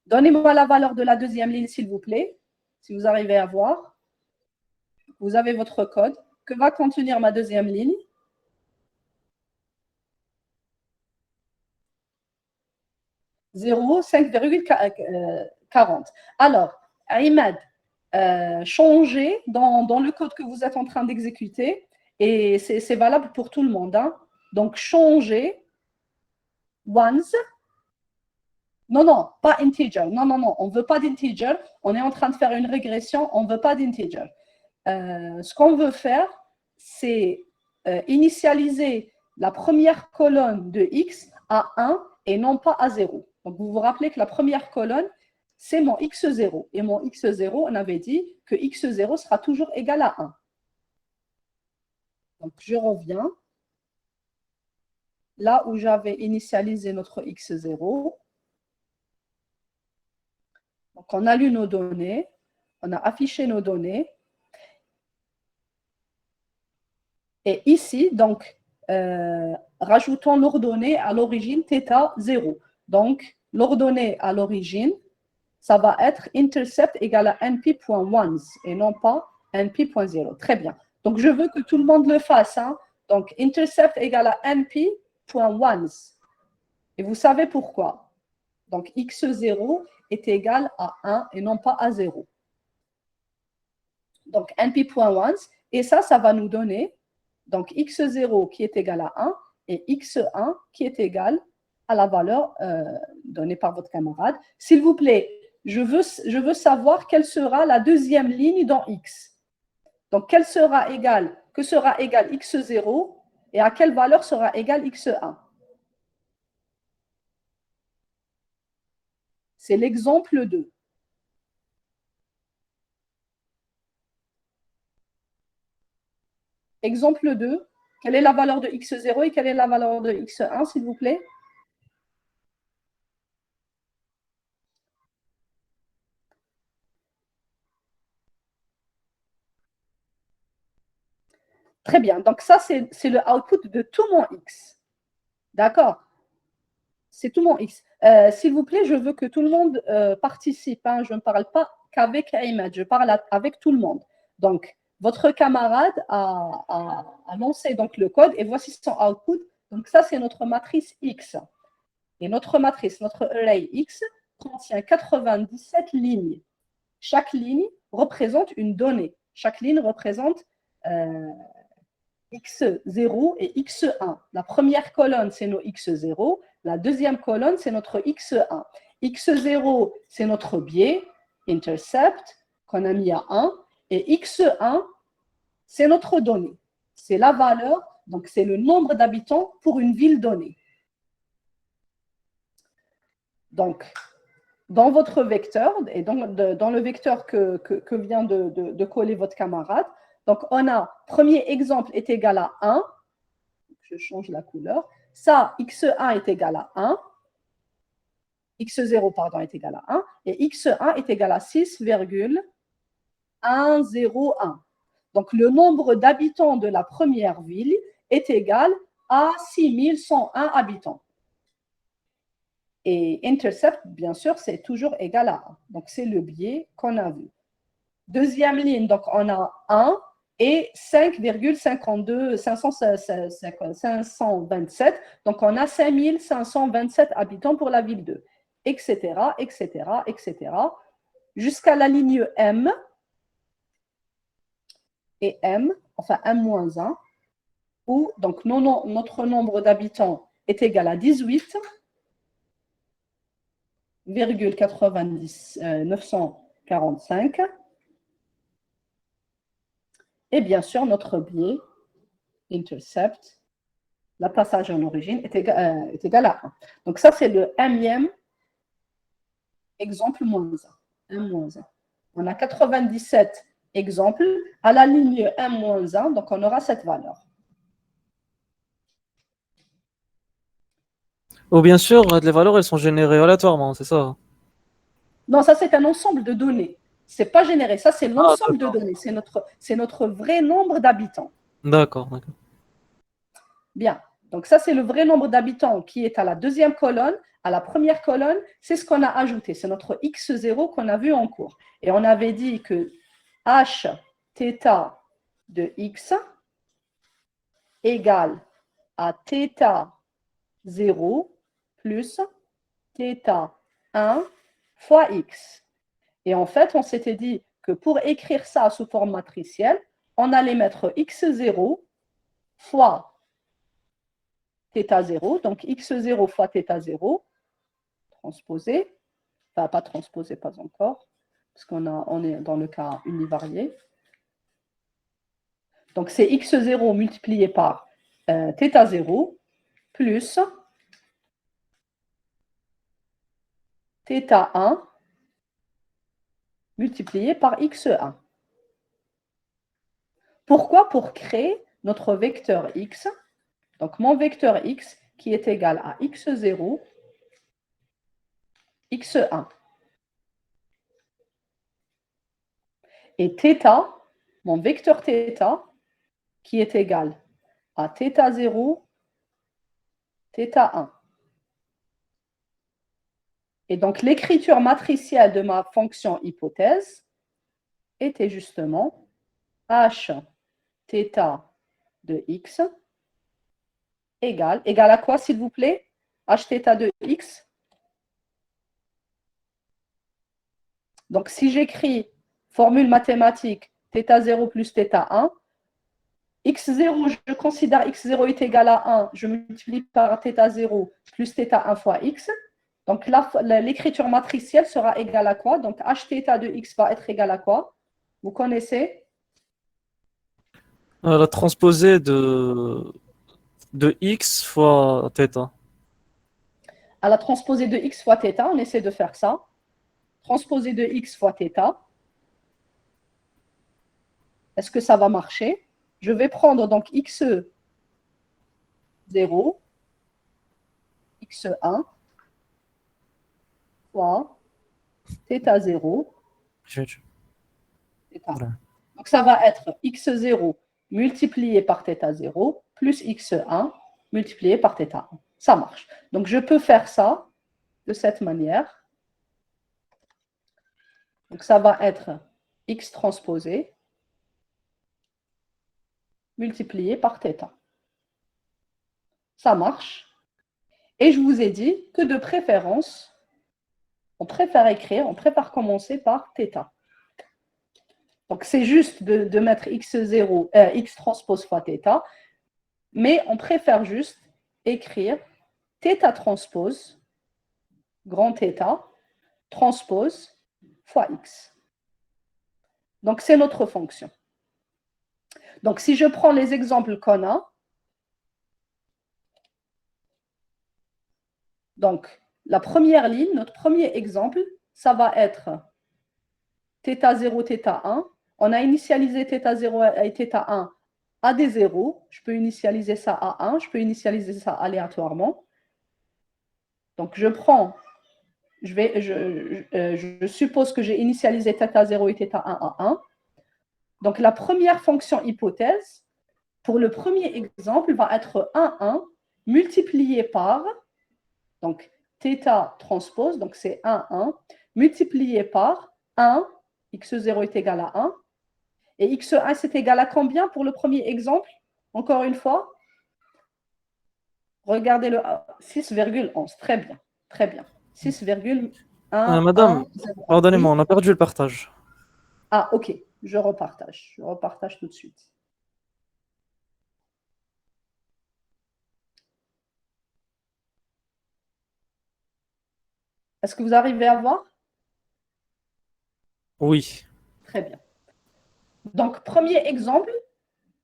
Donnez-moi la valeur de la deuxième ligne, s'il vous plaît, si vous arrivez à voir. Vous avez votre code. Que va contenir ma deuxième ligne? 0,5,40. Alors, Ahmed, changez dans le code que vous êtes en train d'exécuter, et c'est valable pour tout le monde. Hein. Donc, changez ones. Non, non, pas integer. Non, non, non, on ne veut pas d'integer. On est en train de faire une régression, on ne veut pas d'integer. Ce qu'on veut faire, c'est initialiser la première colonne de x à 1 et non pas à 0. Donc, vous vous rappelez que la première colonne, c'est mon x0. Et mon x0, on avait dit que x0 sera toujours égal à 1. Donc, je reviens là où j'avais initialisé notre x0. Donc, on a lu nos données, on a affiché nos données. Et ici, donc, rajoutons l'ordonnée à l'origine θ0. Donc, l'ordonnée à l'origine, ça va être intercept égale à np.ones et non pas np.0. Très bien. Donc, je veux que tout le monde le fasse. Hein. Donc, intercept égale à np.ones. Et vous savez pourquoi. Donc, x0 est égal à 1 et non pas à 0. Donc, np.ones. Et ça va nous donner donc x0 qui est égal à 1 et x1 qui est égal à la valeur donnée par votre camarade. S'il vous plaît, je veux savoir quelle sera la deuxième ligne dans x. Donc, que sera égal x0 et à quelle valeur sera égal x1? C'est l'exemple 2. Exemple 2, quelle est la valeur de x0 et quelle est la valeur de x1, s'il vous plaît? Très bien. Donc, ça, c'est le output de tout mon X. D'accord? C'est tout mon X. S'il vous plaît, je veux que tout le monde participe. Hein. Je ne parle pas qu'avec Ahmed, je parle avec tout le monde. Donc, votre camarade a lancé donc, le code et voici son output. Donc, ça, c'est notre matrice X. Et notre matrice, notre array X, contient 97 lignes. Chaque ligne représente une donnée. Chaque ligne représente X0 et X1. La première colonne, c'est nos X0. La deuxième colonne, c'est notre X1. X0, c'est notre biais, intercept, qu'on a mis à 1. Et X1, c'est notre donnée. C'est la valeur, donc c'est le nombre d'habitants pour une ville donnée. Donc, dans votre vecteur, et dans le vecteur que vient de coller votre camarade, donc on a, premier exemple est égal à 1, je change la couleur, ça, x1 est égal à 1, x0 pardon, est égal à 1, et x1 est égal à 6,101. Donc le nombre d'habitants de la première ville est égal à 6101 habitants. Et intercept, bien sûr, c'est toujours égal à 1. Donc, c'est le biais qu'on a vu. Deuxième ligne, donc on a 1 et 5,527. Donc, on a 5527 habitants pour la ville 2, etc., etc., etc. Jusqu'à la ligne M. Et M, enfin M-1, où donc, notre nombre d'habitants est égal à 18. 945. Et bien sûr, notre biais, intercept, la passage en origine, est égal à 1. Donc ça, c'est le Mème exemple moins 1. M-1. On a 97 exemples. À la ligne M-1, donc on aura cette valeur. Oh, bien sûr, les valeurs, elles sont générées aléatoirement, c'est ça? Non, ça, c'est un ensemble de données. Ce n'est pas généré. Ça, c'est l'ensemble de données. C'est notre vrai nombre d'habitants. D'accord, d'accord. Bien. Donc, ça, c'est le vrai nombre d'habitants qui est à la deuxième colonne. À la première colonne, c'est ce qu'on a ajouté. C'est notre x0 qu'on a vu en cours. Et on avait dit que h θ de x égale à θ 0 plus θ 1 fois x. Et en fait, on s'était dit que pour écrire ça sous forme matricielle, on allait mettre x0 fois θ0, donc x0 fois θ0, transposé, enfin pas transposé, pas encore, parce on est dans le cas univarié. Donc c'est x0 multiplié par θ0 plus θ1 multiplié par x1. Pourquoi? Pour créer notre vecteur x. Donc mon vecteur x qui est égal à x0, x1. Et θ, mon vecteur θ, qui est égal à θ0, θ1. Et donc l'écriture matricielle de ma fonction hypothèse était justement h θ de x égale à quoi, s'il vous plaît? H θ de x. Donc, si j'écris formule mathématique θ0 plus θ1, x0, je considère x0 est égal à 1, je multiplie par θ0 plus θ1 fois x. Donc, l'écriture matricielle sera égale à quoi? Donc, h θ de x va être égal à quoi? Vous connaissez? La transposée de x fois θ. À la transposée de x fois θ, on essaie de faire ça. Transposée de x fois θ. Est-ce que ça va marcher? Je vais prendre donc x0, x1 fois θ0, θ1. Donc ça va être x0 multiplié par θ0 plus x1 multiplié par θ1. Ça marche. Donc, je peux faire ça de cette manière. Donc, ça va être x transposé multiplié par θ. Ça marche. Et je vous ai dit que de préférence, on préfère commencer par θ. Donc, c'est juste de mettre x0, x transpose fois θ, mais on préfère juste écrire θ transpose, grand θ, transpose fois x. Donc, c'est notre fonction. Donc, si je prends les exemples qu'on a, donc, la première ligne, notre premier exemple, ça va être θ0, θ1. On a initialisé θ0 et θ1 à des zéros. Je peux initialiser ça à 1, je peux initialiser ça aléatoirement. Donc, je suppose que j'ai initialisé θ0 et θ1 à 1. Donc, la première fonction hypothèse, pour le premier exemple, va être 1 multiplié par, donc, θ transpose, donc c'est 1, multiplié par 1, x0 est égal à 1. Et x1, c'est égal à combien pour le premier exemple? Encore une fois, regardez le 6,11. Très bien, très bien. 6,11. Madame, pardonnez-moi, on a perdu le partage. Ah, ok, je repartage. Je repartage tout de suite. Est-ce que vous arrivez à voir? Oui. Très bien. Donc, premier exemple,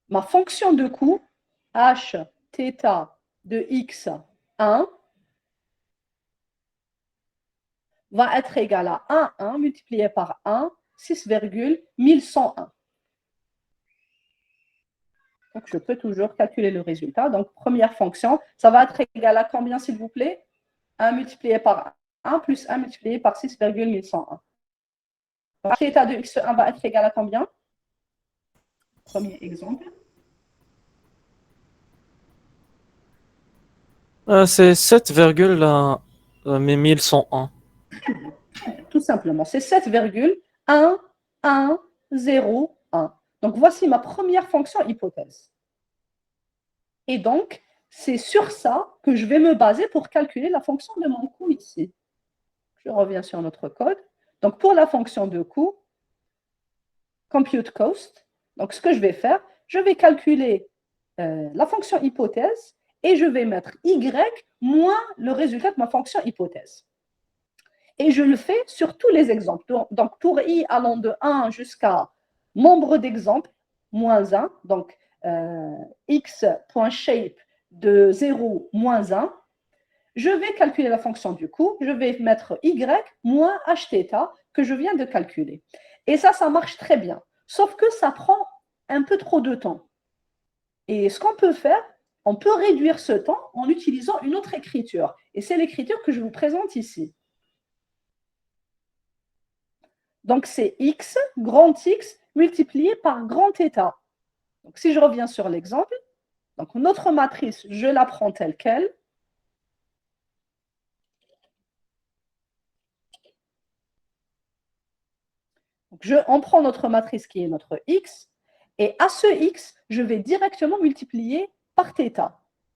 ma fonction de coût, h θ de x1, va être égal à 1 multiplié par 1, 6,1101. Donc, je peux toujours calculer le résultat. Donc, première fonction, ça va être égal à combien, s'il vous plaît? 1 multiplié par 1 plus 1 multiplié par 6,1101. Donc, θ de x1 va être égal à combien? Premier exemple. C'est 7,1101. Tout simplement, c'est 7,1101. Donc, voici ma première fonction hypothèse. Et donc, c'est sur ça que je vais me baser pour calculer la fonction de mon coût ici. Je reviens sur notre code. Donc, pour la fonction de coût, compute cost, donc ce que je vais faire, je vais calculer la fonction hypothèse et je vais mettre y moins le résultat de ma fonction hypothèse. Et je le fais sur tous les exemples. Donc, pour i allant de 1 jusqu'à nombre d'exemples, moins 1, donc x.shape de 0, moins 1, je vais calculer la fonction du coût, je vais mettre y moins hθ que je viens de calculer. Et ça marche très bien. Sauf que ça prend un peu trop de temps. Et ce qu'on peut faire, on peut réduire ce temps en utilisant une autre écriture. Et c'est l'écriture que je vous présente ici. Donc, c'est x, grand X, multiplié par grand θ. Donc, si je reviens sur l'exemple, donc notre matrice, je la prends telle qu'elle. On prend notre matrice qui est notre x, et à ce x, je vais directement multiplier par θ,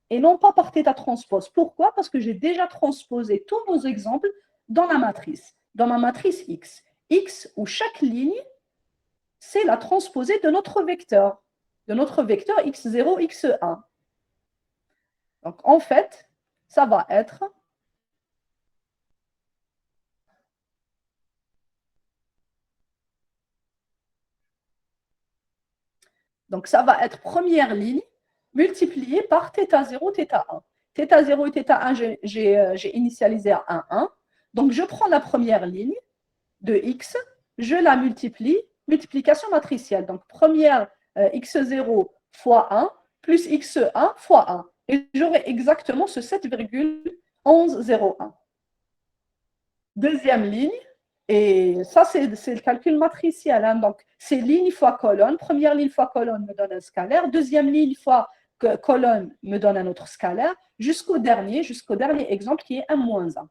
et non pas par θ transpose. Pourquoi? Parce que j'ai déjà transposé tous nos exemples dans la matrice, dans ma matrice x. X, où chaque ligne, c'est la transposée de notre vecteur x0, x1. Donc, en fait, ça va être première ligne multipliée par θ0, θ1. θ0 et θ1, j'ai initialisé à 1. Donc, je prends la première ligne de x, je la multiplie, multiplication matricielle. Donc, première x0 fois 1 plus x1 fois 1. Et j'aurai exactement ce 7,1101. Deuxième ligne, Et ça, c'est le calcul matriciel. Hein. Donc, c'est ligne fois colonne. Première ligne fois colonne me donne un scalaire. Deuxième ligne fois colonne me donne un autre scalaire. Jusqu'au dernier exemple qui est 1 moins 1.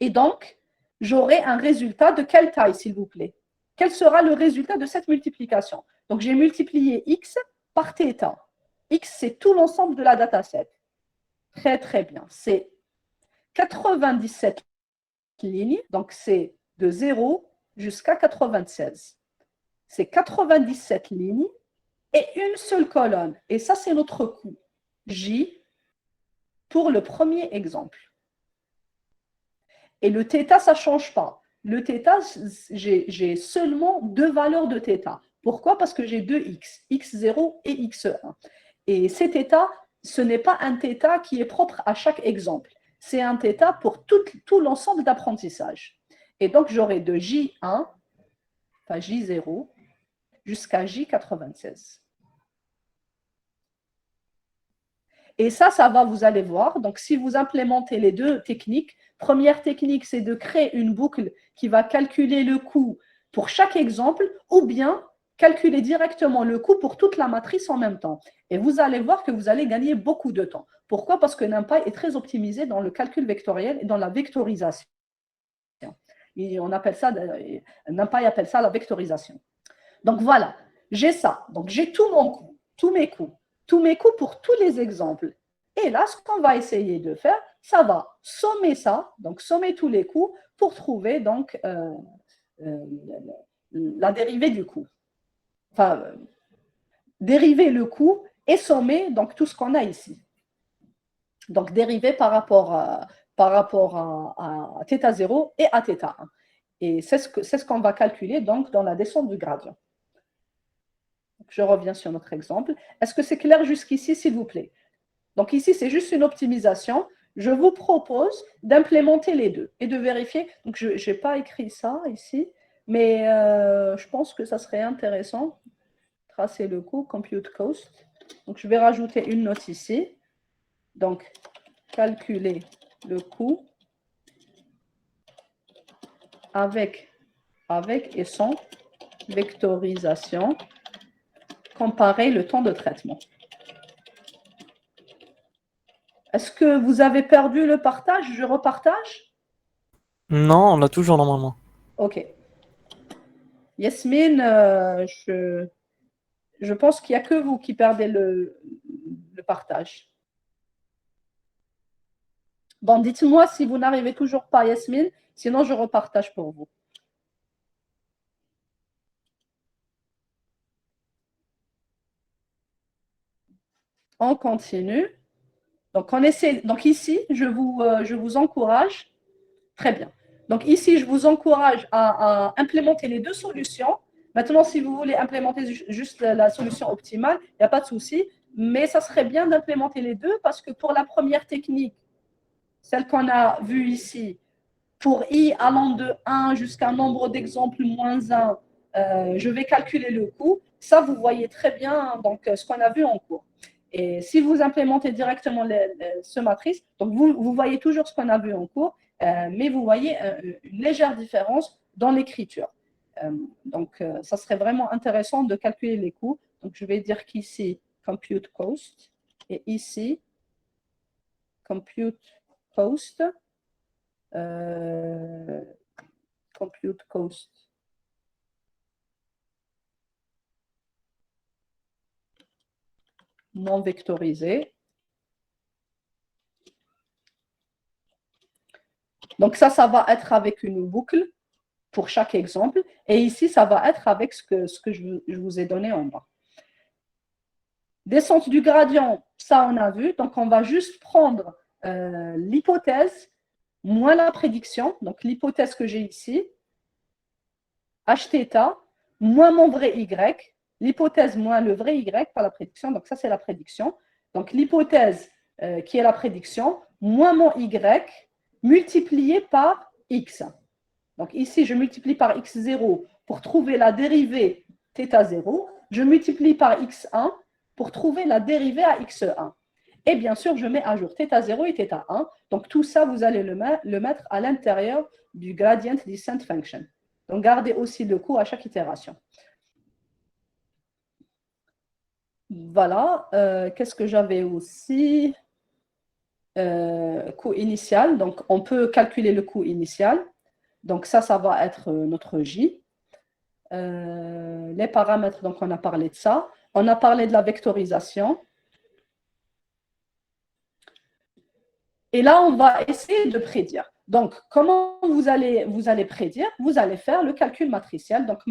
Et donc, j'aurai un résultat de quelle taille, s'il vous plaît? Quel sera le résultat de cette multiplication? Donc, j'ai multiplié x par θ. X, c'est tout l'ensemble de la dataset. Très, très bien. C'est 97 lignes, donc c'est de 0 jusqu'à 96. C'est 97 lignes et une seule colonne. Et ça, c'est notre coût. J pour le premier exemple. Et le θ, ça ne change pas. Le θ, j'ai seulement 2 valeurs de θ. Pourquoi? Parce que j'ai 2 x, x0 et x1. Et ces θ, ce n'est pas un θ qui est propre à chaque exemple. C'est un θ pour tout l'ensemble d'apprentissage. Et donc, j'aurai de J1, enfin J0, jusqu'à J96. Et ça va, vous allez voir. Donc, si vous implémentez les deux techniques, première technique, c'est de créer une boucle qui va calculer le coût pour chaque exemple, ou bien calculer directement le coût pour toute la matrice en même temps. Et vous allez voir que vous allez gagner beaucoup de temps. Pourquoi? Parce que NumPy est très optimisé dans le calcul vectoriel et dans la vectorisation. Et on appelle ça, NumPy appelle ça la vectorisation. Donc voilà, j'ai ça. Donc j'ai tout mon coût, tous mes coûts pour tous les exemples. Et là, ce qu'on va essayer de faire, ça va sommer ça, donc sommer tous les coûts pour trouver donc la dérivée du coût. Enfin, dériver le coût et sommer donc tout ce qu'on a ici. Donc dériver par rapport à θ0 et à θ1. Et c'est ce qu'on va calculer donc dans la descente du gradient. Je reviens sur notre exemple. Est-ce que c'est clair jusqu'ici, s'il vous plaît? Donc ici, c'est juste une optimisation. Je vous propose d'implémenter les deux et de vérifier. Donc, je n'ai pas écrit ça ici, mais je pense que ça serait intéressant. Tracer le coût, compute cost. Donc, je vais rajouter une note ici. Donc, calculer le coût avec et sans vectorisation. Comparer le temps de traitement. Est-ce que vous avez perdu le partage? Je repartage? Non, on l'a toujours normalement. Ok. Yasmine, je pense qu'il n'y a que vous qui perdez le partage. Bon, dites-moi si vous n'arrivez toujours pas, Yasmine, sinon je repartage pour vous. On continue. Donc, on essaie. Donc ici, je vous encourage. Très bien. Donc ici, je vous encourage à implémenter les deux solutions. Maintenant, si vous voulez implémenter juste la solution optimale, il n'y a pas de souci. Mais ça serait bien d'implémenter les deux parce que pour la première technique, celle qu'on a vue ici, pour i allant de 1 jusqu'à un nombre d'exemples moins 1, je vais calculer le coût. Ça, vous voyez très bien donc, ce qu'on a vu en cours. Et si vous implémentez directement ce matrice, donc vous voyez toujours ce qu'on a vu en cours, mais vous voyez une légère différence dans l'écriture. Donc, ça serait vraiment intéressant de calculer les coûts. Donc, je vais dire qu'ici, compute cost, et ici, compute cost, compute cost. Non vectorisé. Donc ça va être avec une boucle pour chaque exemple. Et ici, ça va être avec ce que je vous ai donné en bas. Descente du gradient, ça on a vu. Donc on va juste prendre l'hypothèse moins la prédiction. Donc l'hypothèse que j'ai ici, Hθ, moins mon vrai Y. L'hypothèse moins le vrai Y par la prédiction. Donc ça, c'est la prédiction. Donc l'hypothèse qui est la prédiction, moins mon Y, multiplié par X. Donc ici, je multiplie par X0 pour trouver la dérivée θ0. Je multiplie par X1 pour trouver la dérivée à X1. Et bien sûr, je mets à jour θ0 et θ1. Donc tout ça, vous allez le mettre à l'intérieur du gradient descent function. Donc, gardez aussi le coût à chaque itération. Voilà. Qu'est-ce que j'avais aussi? Coût initial. Donc, on peut calculer le coût initial. Donc, ça va être notre J. Les paramètres, donc on a parlé de ça. On a parlé de la vectorisation. Et là, on va essayer de prédire. Donc, comment vous allez prédire? Vous allez faire le calcul matriciel, donc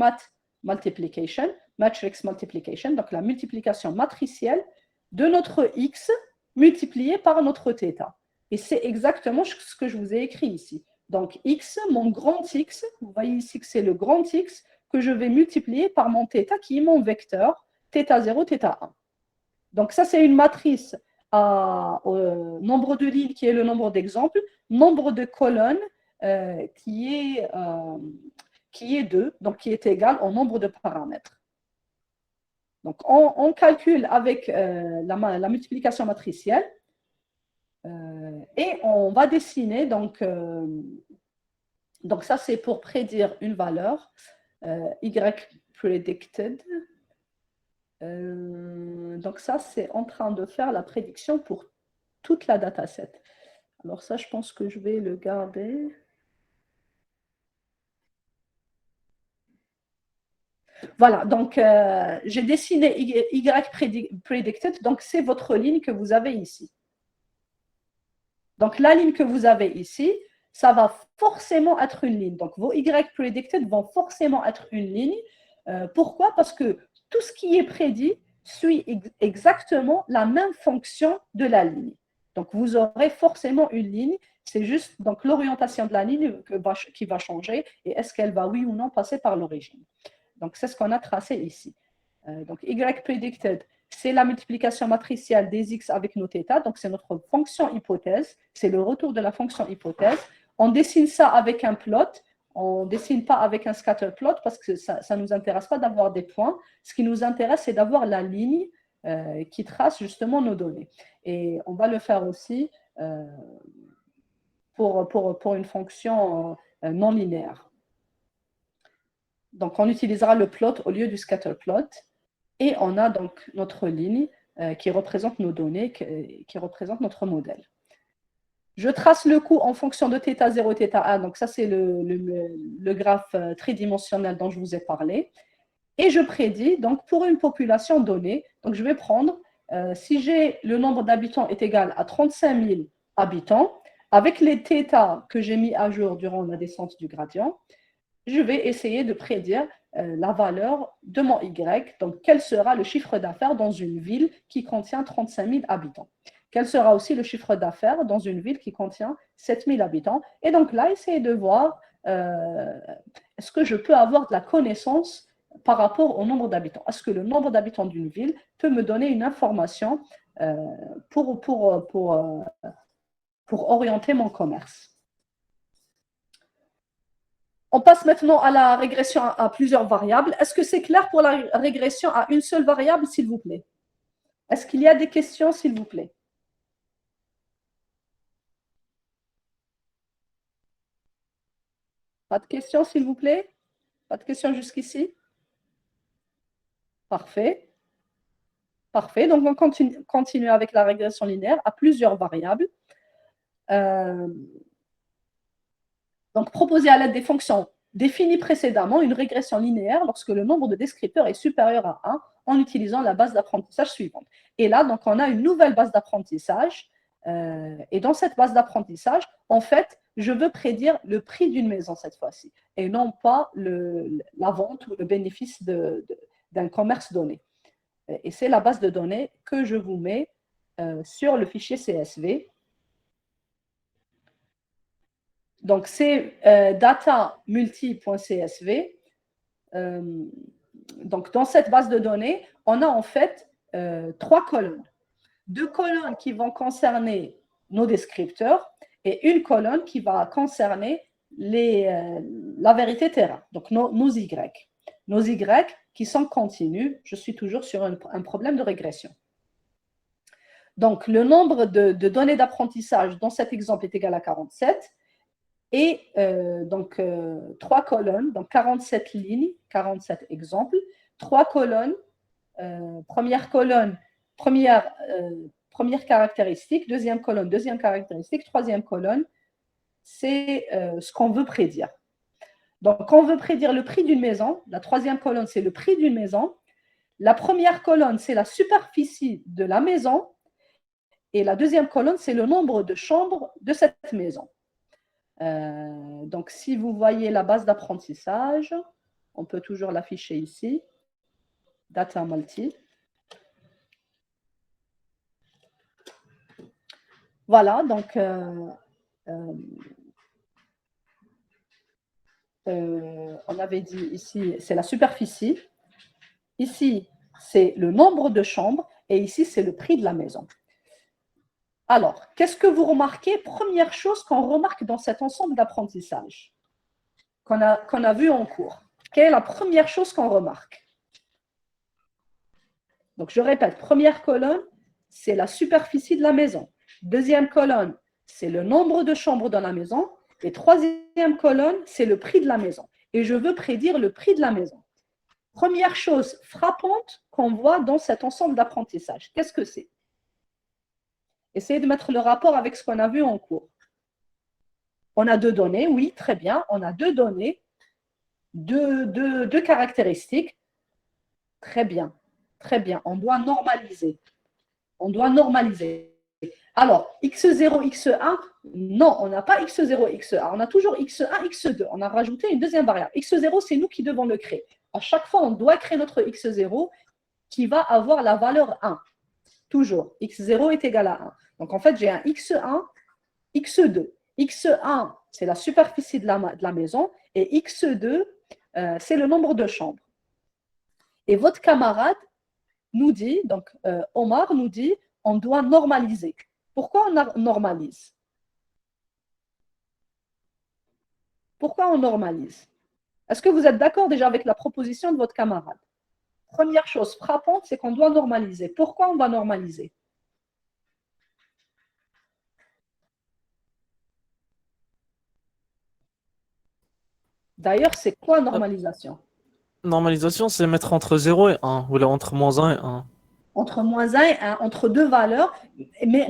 multiplication, matrix multiplication, donc la multiplication matricielle de notre x multiplié par notre θ. Et c'est exactement ce que je vous ai écrit ici. Donc, x, mon grand x, vous voyez ici que c'est le grand x que je vais multiplier par mon θ qui est mon vecteur, θ0, θ1. Donc, ça, c'est une matrice au nombre de lignes qui est le nombre d'exemples, nombre de colonnes qui est 2, donc qui est égal au nombre de paramètres. Donc, on calcule avec la multiplication matricielle et on va dessiner, donc ça c'est pour prédire une valeur, y predicted. Donc ça, c'est en train de faire la prédiction pour toute la dataset. Alors ça, je pense que je vais le garder. Voilà, donc j'ai dessiné Y predicted, donc c'est votre ligne que vous avez ici. Donc la ligne que vous avez ici, ça va forcément être une ligne. Donc vos Y predicted vont forcément être une ligne. Pourquoi? Parce que tout ce qui est prédit suit exactement la même fonction de la ligne. Donc, vous aurez forcément une ligne. C'est juste donc l'orientation de la ligne qui va changer et est-ce qu'elle va, oui ou non, passer par l'origine. Donc, c'est ce qu'on a tracé ici. Donc, Y predicted, c'est la multiplication matricielle des x avec nos θ. Donc, c'est notre fonction hypothèse. C'est le retour de la fonction hypothèse. On dessine ça avec un plot. On ne dessine pas avec un scatter plot parce que ça ne nous intéresse pas d'avoir des points. Ce qui nous intéresse, c'est d'avoir la ligne qui trace justement nos données. Et on va le faire aussi pour une fonction non linéaire. Donc, on utilisera le plot au lieu du scatter plot. Et on a donc notre ligne qui représente nos données, qui représente notre modèle. Je trace le coût en fonction de θ0, θ1. Donc, ça, c'est le graphe tridimensionnel dont je vous ai parlé. Et je prédis, donc, pour une population donnée, donc je vais prendre, si j'ai le nombre d'habitants est égal à 35 000 habitants, avec les θ que j'ai mis à jour durant la descente du gradient, je vais essayer de prédire la valeur de mon Y. Donc, quel sera le chiffre d'affaires dans une ville qui contient 35 000 habitants? Quel sera aussi le chiffre d'affaires dans une ville qui contient 7 000 habitants? Et donc là, essayez de voir est-ce que je peux avoir de la connaissance par rapport au nombre d'habitants. Est-ce que le nombre d'habitants d'une ville peut me donner une information pour orienter mon commerce? On passe maintenant à la régression à plusieurs variables. Est-ce que c'est clair pour la régression à une seule variable, s'il vous plaît? Est-ce qu'il y a des questions, s'il vous plaît? Pas de questions, s'il vous plaît? Pas de questions jusqu'ici? Parfait. Parfait. Donc, on continue avec la régression linéaire à plusieurs variables. Donc, proposer à l'aide des fonctions définies précédemment une régression linéaire lorsque le nombre de descripteurs est supérieur à 1 en utilisant la base d'apprentissage suivante. Et là, donc, on a une nouvelle base d'apprentissage. Et dans cette base d'apprentissage, en fait, je veux prédire le prix d'une maison cette fois-ci et non pas la vente ou le bénéfice d'un commerce donné. Et c'est la base de données que je vous mets sur le fichier CSV. Donc, c'est data-multi.csv. Donc, dans cette base de données, on a en fait 3 colonnes. 2 colonnes qui vont concerner nos descripteurs et une colonne qui va concerner la vérité terrain, donc nos Y. Nos Y qui sont continus, je suis toujours sur un problème de régression. Donc, le nombre de données d'apprentissage dans cet exemple est égal à 47. et donc 3 colonnes, donc 47 lignes, 47 exemples, 3 colonnes, première colonne, première caractéristique, deuxième colonne, deuxième caractéristique, troisième colonne, c'est ce qu'on veut prédire. Donc, quand on veut prédire le prix d'une maison, la troisième colonne, c'est le prix d'une maison. La première colonne, c'est la superficie de la maison. Et la deuxième colonne, c'est le nombre de chambres de cette maison. Donc, si vous voyez la base d'apprentissage, on peut toujours l'afficher ici. Data multi. Voilà, donc on avait dit ici, c'est la superficie. Ici, c'est le nombre de chambres. Et ici, c'est le prix de la maison. Alors, qu'est-ce que vous remarquez? Première chose qu'on remarque dans cet ensemble d'apprentissage qu'on a vu en cours. Quelle est la première chose qu'on remarque? Donc, je répète, première colonne, c'est la superficie de la maison. Deuxième colonne, c'est le nombre de chambres dans la maison. Et troisième colonne, c'est le prix de la maison. Et je veux prédire le prix de la maison. Première chose frappante qu'on voit dans cet ensemble d'apprentissage. Qu'est-ce que c'est? Essayez de mettre le rapport avec ce qu'on a vu en cours. On a 2 données, oui, très bien. On a 2 données, deux caractéristiques. Très bien, très bien. On doit normaliser. On doit normaliser. Alors, x0, x1, non, on n'a pas x0, x1. On a toujours x1, x2. On a rajouté une deuxième variable. x0, c'est nous qui devons le créer. À chaque fois, on doit créer notre x0 qui va avoir la valeur 1. Toujours, x0 est égal à 1. Donc, en fait, j'ai un x1, x2. x1, c'est la superficie de la maison, et x2, c'est le nombre de chambres. Et votre camarade nous dit, donc Omar nous dit, on doit normaliser. Pourquoi on normalise? Pourquoi on normalise? Est-ce que vous êtes d'accord déjà avec la proposition de votre camarade? Première chose frappante, c'est qu'on doit normaliser. Pourquoi on va normaliser? D'ailleurs, c'est quoi normalisation? Normalisation, c'est mettre entre 0 et 1, ou là entre -1 et 1. Entre -1 et 1, entre 2 valeurs, mais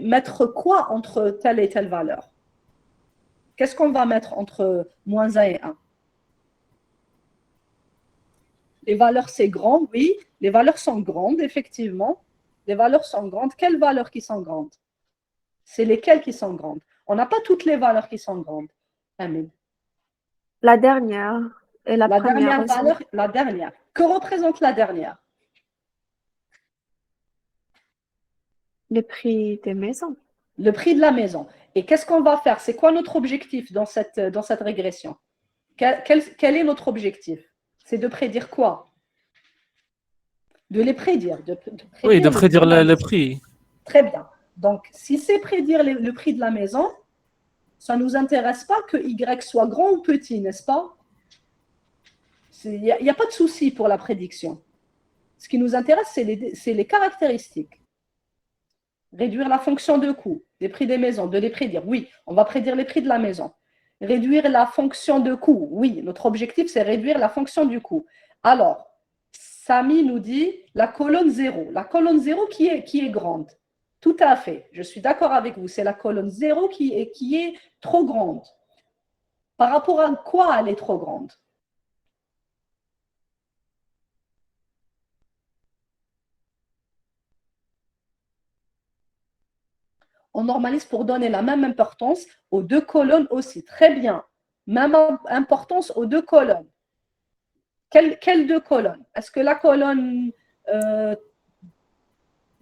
mettre quoi entre telle et telle valeur? Qu'est-ce qu'on va mettre entre -1 et 1? Les valeurs, c'est grand, oui. Les valeurs sont grandes, effectivement. Les valeurs sont grandes. Quelles valeurs qui sont grandes? C'est lesquelles qui sont grandes? On n'a pas toutes les valeurs qui sont grandes. Amin. La dernière et la première dernière aussi. valeur, la dernière. Que représente la dernière? Le prix des maisons. Le prix de la maison. Et qu'est-ce qu'on va faire? C'est quoi notre objectif dans cette régression? Quel est notre objectif? C'est de prédire quoi? De les prédire. Oui, de prédire le prix. Très bien. Donc, si c'est prédire le prix de la maison, ça ne nous intéresse pas que Y soit grand ou petit, n'est-ce pas? Il n'y a pas de souci pour la prédiction. Ce qui nous intéresse, c'est les caractéristiques. Réduire la fonction de coût, les prix des maisons, de les prédire. Oui, on va prédire les prix de la maison. Réduire la fonction de coût. Oui, notre objectif, c'est réduire la fonction du coût. Alors, Samy nous dit la colonne 0. La colonne 0 qui est grande. Tout à fait, je suis d'accord avec vous. C'est la colonne 0 qui est trop grande. Par rapport à quoi elle est trop grande? On normalise pour donner la même importance aux 2 colonnes aussi. Très bien. Même importance aux 2 colonnes. Quelles 2 colonnes? Est-ce que la colonne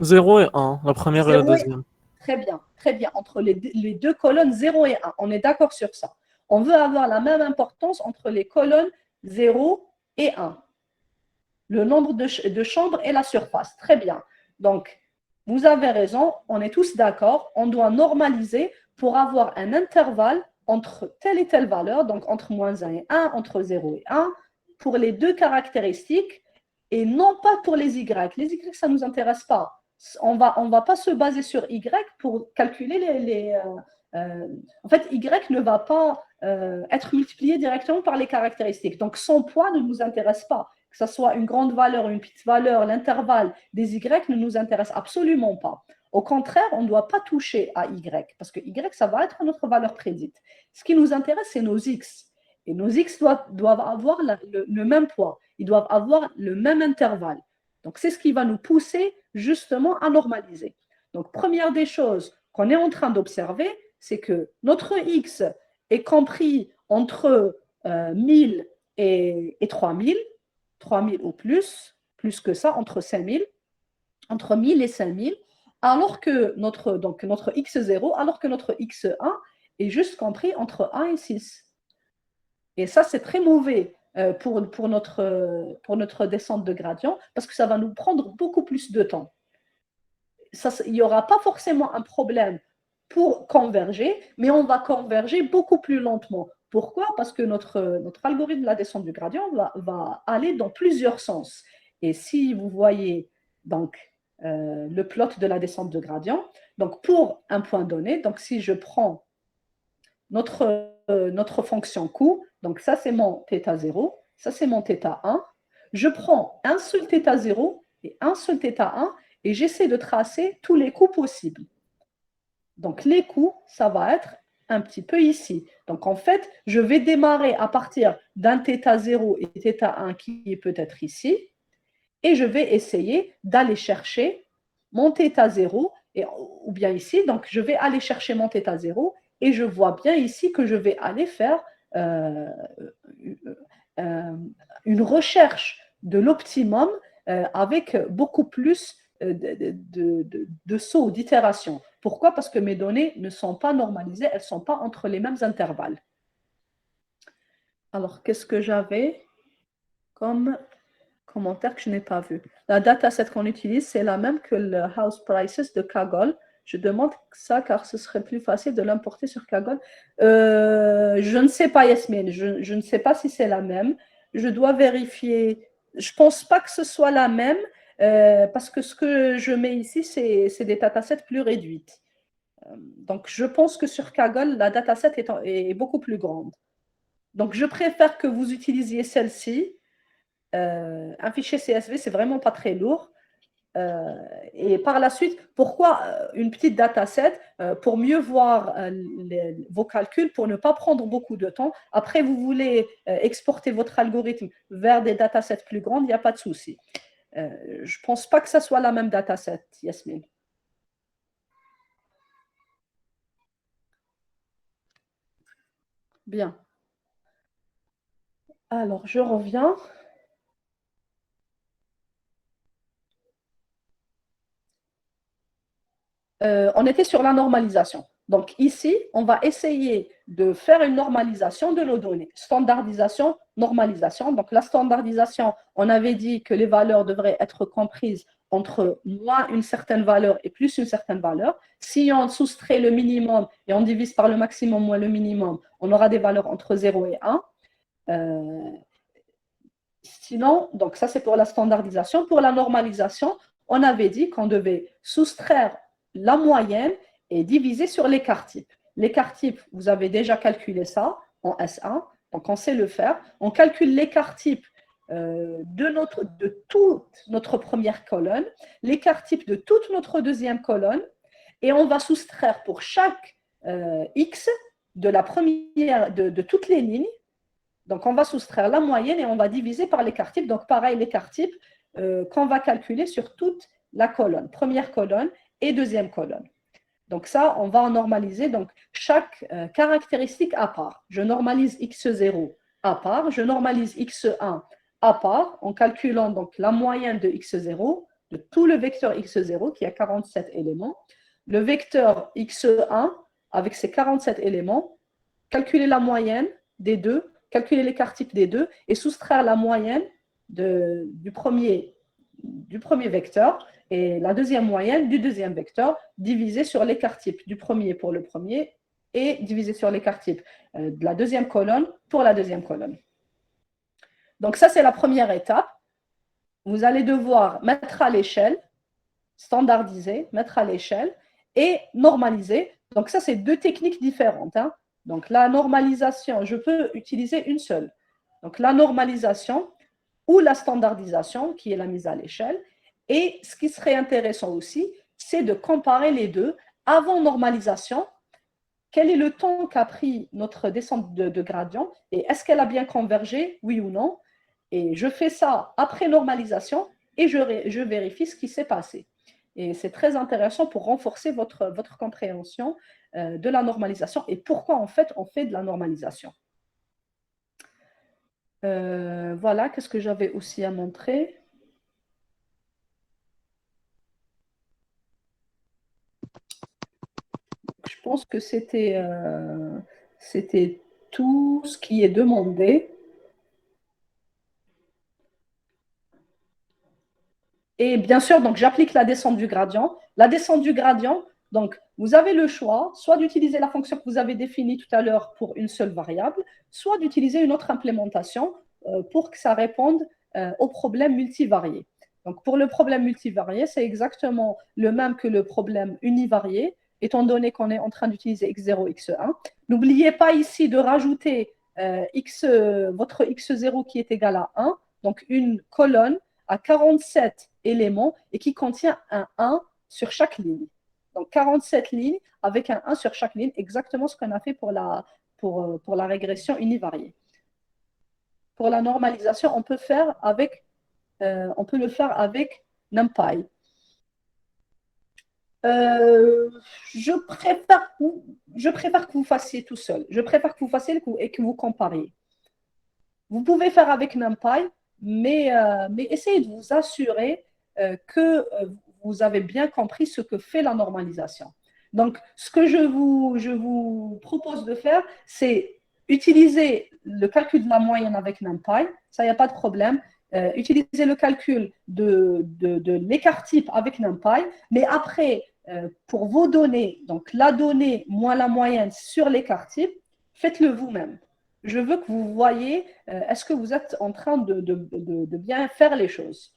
0 et 1, la première et la deuxième. Très bien, très bien. Entre les 2 colonnes 0 et 1, on est d'accord sur ça. On veut avoir la même importance entre les colonnes 0 et 1. Le nombre de chambres et la surface. Très bien. Donc, vous avez raison, on est tous d'accord, on doit normaliser pour avoir un intervalle entre telle et telle valeur, donc entre -1 et 1, entre 0 et 1, pour les 2 caractéristiques et non pas pour les Y. Les Y, ça ne nous intéresse pas. On va pas se baser sur Y pour calculer en fait, y ne va pas être multiplié directement par les caractéristiques. Donc, son poids ne nous intéresse pas. Que ce soit une grande valeur, une petite valeur, l'intervalle des y ne nous intéresse absolument pas. Au contraire, on ne doit pas toucher à y, parce que y, ça va être notre valeur prédite. Ce qui nous intéresse, c'est nos x. Et nos x doivent avoir le même poids. Ils doivent avoir le même intervalle. Donc, c'est ce qui va nous pousser justement à normaliser. Donc, première des choses qu'on est en train d'observer, c'est que notre x est compris entre 1000 et 3000, 3000 ou plus que ça, entre 5000, entre 1000 et 5000, alors que notre x0, alors que notre x1 est juste compris entre 1 et 6. Et ça, c'est très mauvais pour notre descente de gradient, parce que ça va nous prendre beaucoup plus de temps. Il n'y aura pas forcément un problème pour converger, mais on va converger beaucoup plus lentement. Pourquoi? Parce que notre algorithme de la descente du gradient va aller dans plusieurs sens. Et si vous voyez donc le plot de la descente de gradient, donc pour un point donné, donc si je prends notre fonction coût, donc ça c'est mon θ0, ça c'est mon θ1, je prends un seul θ0 et un seul θ1 et j'essaie de tracer tous les coûts possibles. Donc les coûts, ça va être un petit peu ici. Donc en fait, je vais démarrer à partir d'un θ0 et θ1 qui est peut-être ici, et je vais essayer d'aller chercher mon θ0, ou bien ici, donc je vais aller chercher mon θ0, et je vois bien ici que je vais aller faire une recherche de l'optimum avec beaucoup plus de sauts, d'itérations. Pourquoi? Parce que mes données ne sont pas normalisées, elles ne sont pas entre les mêmes intervalles. Alors, qu'est-ce que j'avais comme commentaire que je n'ai pas vu? La dataset qu'on utilise, c'est la même que le House Prices de Kaggle. Je demande ça car ce serait plus facile de l'importer sur Kaggle. Je ne sais pas, Yasmine, je ne sais pas si c'est la même. Je dois vérifier. Je ne pense pas que ce soit la même parce que ce que je mets ici, c'est des datasets plus réduites. Donc, je pense que sur Kaggle, la dataset est beaucoup plus grande. Donc, je préfère que vous utilisiez celle-ci. Un fichier CSV, c'est vraiment pas très lourd. Et par la suite, pourquoi une petite dataset? Pour mieux voir vos calculs, pour ne pas prendre beaucoup de temps. Après, vous voulez exporter votre algorithme vers des datasets plus grandes, il n'y a pas de souci. Je ne pense pas que ça soit la même dataset, Yasmine. Bien. Alors, je reviens. On était sur la normalisation. Donc ici, on va essayer de faire une normalisation de nos données. Standardisation, normalisation. Donc la standardisation, on avait dit que les valeurs devraient être comprises entre moins une certaine valeur et plus une certaine valeur. Si on soustrait le minimum et on divise par le maximum moins le minimum, on aura des valeurs entre 0 et 1. Sinon, donc ça c'est pour la standardisation. Pour la normalisation, on avait dit qu'on devait soustraire la moyenne est divisée sur l'écart type. L'écart type, vous avez déjà calculé ça en S1, donc on sait le faire. On calcule l'écart type de toute notre première colonne, l'écart type de toute notre deuxième colonne, et on va soustraire pour chaque X de la première, de toutes les lignes. Donc on va soustraire la moyenne et on va diviser par l'écart type. Donc pareil, l'écart type qu'on va calculer sur toute la colonne, première colonne et deuxième colonne. Donc ça, on va en normaliser donc chaque caractéristique à part. Je normalise x0 à part, je normalise x1 à part, en calculant donc la moyenne de x0, de tout le vecteur x0 qui a 47 éléments, le vecteur x1 avec ses 47 éléments, calculer la moyenne des deux, calculer l'écart type des deux et soustraire la moyenne du premier vecteur et la deuxième moyenne du deuxième vecteur divisé sur l'écart type du premier pour le premier et divisé sur l'écart type de la deuxième colonne pour la deuxième colonne. Donc ça, c'est la première étape. Vous allez devoir mettre à l'échelle, standardiser, mettre à l'échelle et normaliser Donc ça, c'est deux techniques différentes. Hein. Donc la normalisation, je peux utiliser une seule. Donc la normalisation ou la standardisation, qui est la mise à l'échelle. Et ce qui serait intéressant aussi, c'est de comparer les deux. Avant normalisation, quel est le temps qu'a pris notre descente de gradient et est-ce qu'elle a bien convergé, oui ou non? Et je fais ça après normalisation et je vérifie ce qui s'est passé. Et c'est très intéressant pour renforcer votre compréhension de la normalisation et pourquoi en fait on fait de la normalisation. Voilà, qu'est-ce que j'avais aussi à montrer? Je pense que c'était tout ce qui est demandé. Et bien sûr, donc j'applique la descente du gradient. La descente du gradient, donc vous avez le choix, soit d'utiliser la fonction que vous avez définie tout à l'heure pour une seule variable, soit d'utiliser une autre implémentation pour que ça réponde au problème multivarié. Donc pour le problème multivarié, c'est exactement le même que le problème univarié, étant donné qu'on est en train d'utiliser x0, x1. N'oubliez pas ici de rajouter votre x0 qui est égal à 1, donc une colonne à 47 éléments et qui contient un 1 sur chaque ligne. Donc 47 lignes avec un 1 sur chaque ligne, exactement ce qu'on a fait pour la régression univariée. Pour la normalisation, on peut le faire avec NumPy. Je préfère que vous fassiez tout seul. Je préfère que vous fassiez et que vous compariez. Vous pouvez faire avec NumPy, mais essayez de vous assurer que vous avez bien compris ce que fait la normalisation. Donc, ce que je vous propose de faire, c'est utiliser le calcul de la moyenne avec NumPy, ça, il n'y a pas de problème. Utiliser le calcul de l'écart type avec NumPy, mais après, pour vos données, donc la donnée moins la moyenne sur l'écart type, faites-le vous-même. Je veux que vous voyez, est-ce que vous êtes en train de bien faire les choses?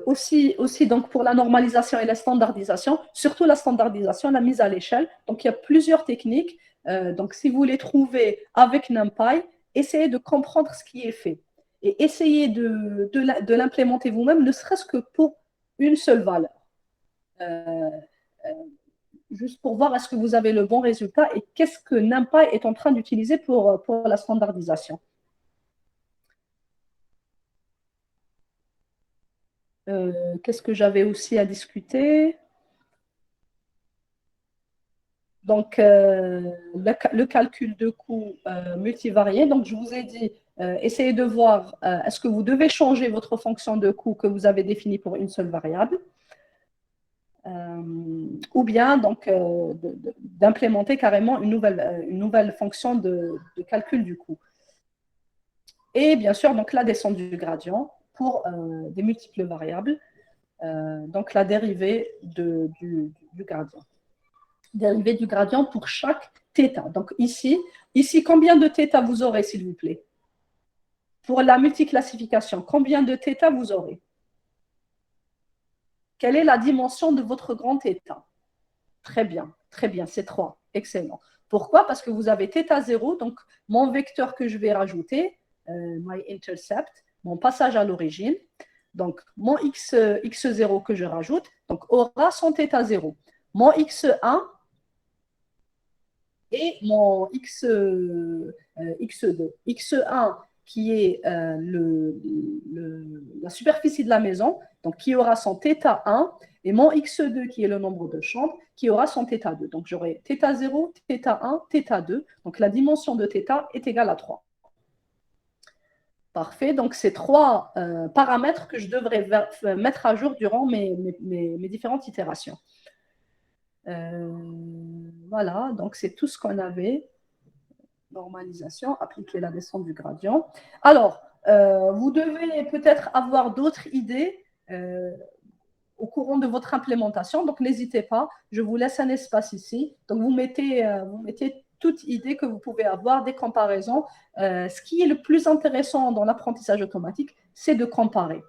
Aussi, donc pour la normalisation et la standardisation, surtout la standardisation, la mise à l'échelle. Donc, il y a plusieurs techniques. Donc, si vous les trouvez avec NumPy, essayez de comprendre ce qui est fait et essayez de l'implémenter vous-même, ne serait-ce que pour une seule valeur. Juste pour voir est-ce que vous avez le bon résultat et qu'est-ce que NumPy est en train d'utiliser pour la standardisation. Qu'est-ce que j'avais aussi à discuter? Donc, le calcul de coût multivarié. Donc, je vous ai dit, essayez de voir est-ce que vous devez changer votre fonction de coût que vous avez définie pour une seule variable ou bien donc d'implémenter carrément une nouvelle fonction de calcul du coût. Et bien sûr, donc la descente du gradient pour des multiples variables, donc la dérivée du gradient. Dérivée du gradient pour chaque θ. Donc ici, combien de θ vous aurez, s'il vous plaît? Pour la multiclassification, combien de θ vous aurez? Quelle est la dimension de votre grand θ? Très bien, c'est 3. Excellent. Pourquoi? Parce que vous avez θ0, donc mon vecteur que je vais rajouter, my intercept, mon passage à l'origine, donc mon x0 que je rajoute, donc aura son θ0. Mon x1 et mon x2. x1 qui est la superficie de la maison, donc qui aura son θ1, et mon x2 qui est le nombre de chambres, qui aura son θ2. Donc j'aurai θ0, θ1, θ2. Donc la dimension de θ est égale à 3. Parfait. Donc c'est 3 paramètres que je devrais mettre à jour durant mes différentes itérations. Voilà, donc c'est tout ce qu'on avait. Normalisation, appliquer la descente du gradient. Alors, vous devez peut-être avoir d'autres idées au courant de votre implémentation, donc n'hésitez pas, je vous laisse un espace ici. Donc vous mettez toute idée que vous pouvez avoir des comparaisons. Ce qui est le plus intéressant dans l'apprentissage automatique, c'est de comparer.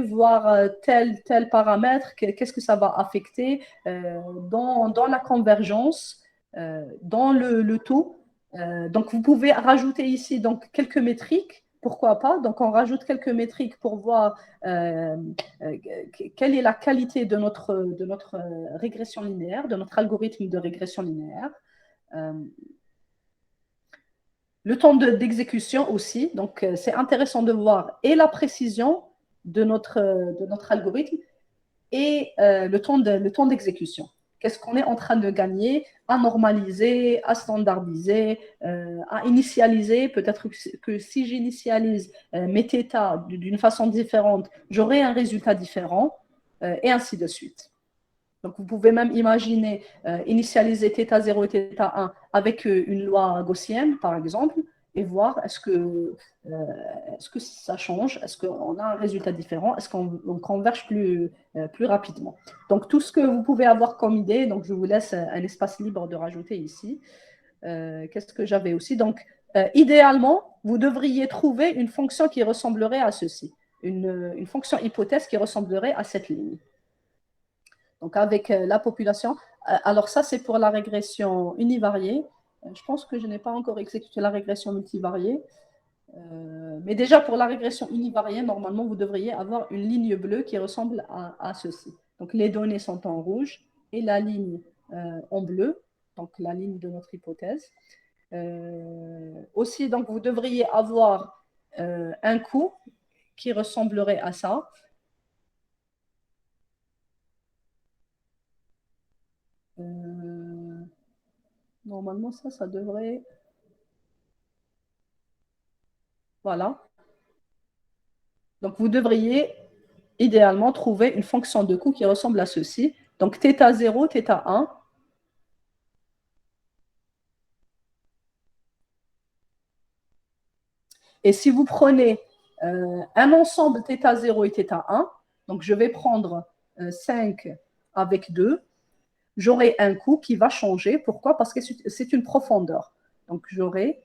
Voir tel paramètre, qu'est-ce que ça va affecter dans la convergence, dans le taux. Donc, vous pouvez rajouter ici donc, quelques métriques, pourquoi pas. Donc, on rajoute quelques métriques pour voir quelle est la qualité de notre régression linéaire, de notre algorithme de régression linéaire. Le temps d'exécution aussi, donc c'est intéressant de voir et la précision de notre algorithme et le temps d'exécution. Qu'est-ce qu'on est en train de gagner à normaliser, à standardiser, à initialiser. Peut-être que si j'initialise mes θ d'une façon différente, j'aurai un résultat différent, et ainsi de suite. Donc, vous pouvez même imaginer initialiser θ0 et θ1 avec une loi gaussienne, par exemple, et voir est-ce que ça change, est-ce qu'on a un résultat différent, est-ce qu'on converge plus rapidement. Donc, tout ce que vous pouvez avoir comme idée, donc je vous laisse un espace libre de rajouter ici. Qu'est-ce que j'avais aussi? Donc, idéalement, vous devriez trouver une fonction qui ressemblerait à ceci, une fonction hypothèse qui ressemblerait à cette ligne. Donc, avec la population. Alors, ça, c'est pour la régression univariée. Je pense que je n'ai pas encore exécuté la régression multivariée. Mais déjà, pour la régression univariée, normalement, vous devriez avoir une ligne bleue qui ressemble à ceci. Donc, les données sont en rouge et la ligne en bleu, donc la ligne de notre hypothèse. Aussi, donc, vous devriez avoir un coût qui ressemblerait à ça. Normalement, ça devrait... Voilà. Donc, vous devriez idéalement trouver une fonction de coût qui ressemble à ceci. Donc, θ0, θ1. Et si vous prenez un ensemble θ0 et θ1, donc je vais prendre 5 avec 2, j'aurai un coût qui va changer. Pourquoi? Parce que c'est une profondeur. Donc, j'aurai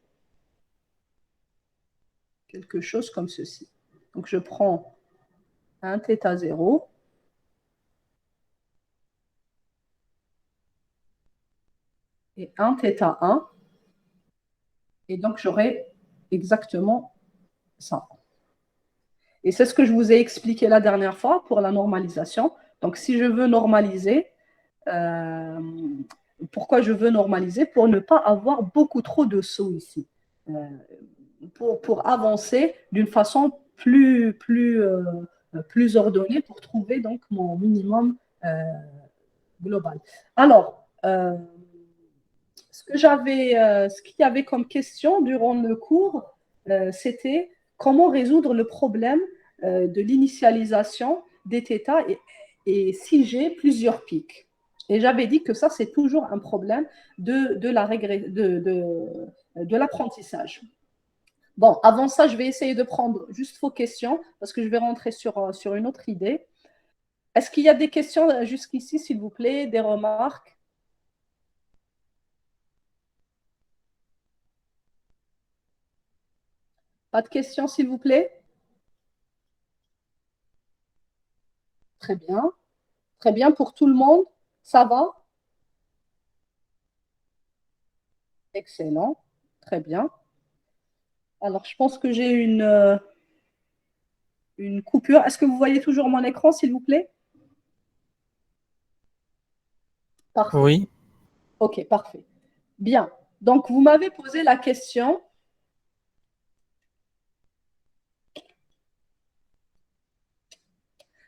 quelque chose comme ceci. Donc, je prends un θ0 et un θ1. Et donc, j'aurai exactement ça. Et c'est ce que je vous ai expliqué la dernière fois pour la normalisation. Donc, si je veux normaliser, pourquoi je veux normaliser? Pour ne pas avoir beaucoup trop de sauts ici. Pour avancer d'une façon plus ordonnée pour trouver donc mon minimum global. Alors, ce qu'il y avait comme question durant le cours, c'était comment résoudre le problème de l'initialisation des θ et si j'ai plusieurs pics. Et j'avais dit que ça, c'est toujours un problème de l'apprentissage. Bon, avant ça, je vais essayer de prendre juste vos questions parce que je vais rentrer sur une autre idée. Est-ce qu'il y a des questions jusqu'ici, s'il vous plaît, des remarques? Pas de questions, s'il vous plaît? Très bien. Très bien pour tout le monde. Ça va? Excellent. Très bien. Alors, je pense que j'ai une coupure. Est-ce que vous voyez toujours mon écran, s'il vous plaît? Parfait. Oui. OK, parfait. Bien. Donc, vous m'avez posé la question.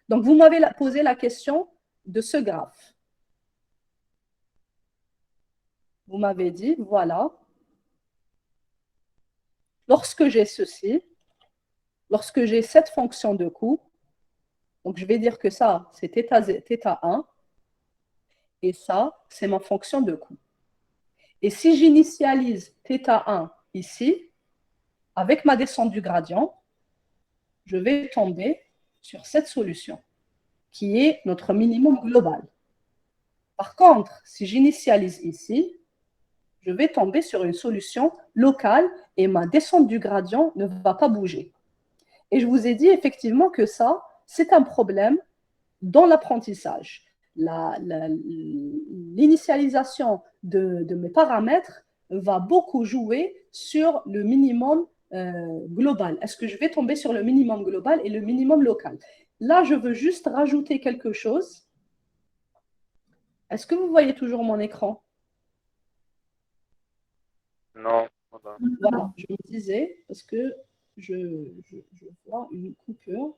Donc, vous m'avez posé la question de ce graphe. Vous m'avez dit, voilà, lorsque j'ai ceci, lorsque j'ai cette fonction de coût, donc je vais dire que ça, c'est θ1, et ça, c'est ma fonction de coût. Et si j'initialise θ1 ici, avec ma descente du gradient, je vais tomber sur cette solution, qui est notre minimum global. Par contre, si j'initialise ici, Je vais tomber sur une solution locale et ma descente du gradient ne va pas bouger. Et je vous ai dit effectivement que ça, c'est un problème dans l'apprentissage. L'initialisation de mes paramètres va beaucoup jouer sur le minimum global. Est-ce que je vais tomber sur le minimum global et le minimum local? Là, je veux juste rajouter quelque chose. Est-ce que vous voyez toujours mon écran? Non. Voilà, je me disais, parce que je vois une coupure.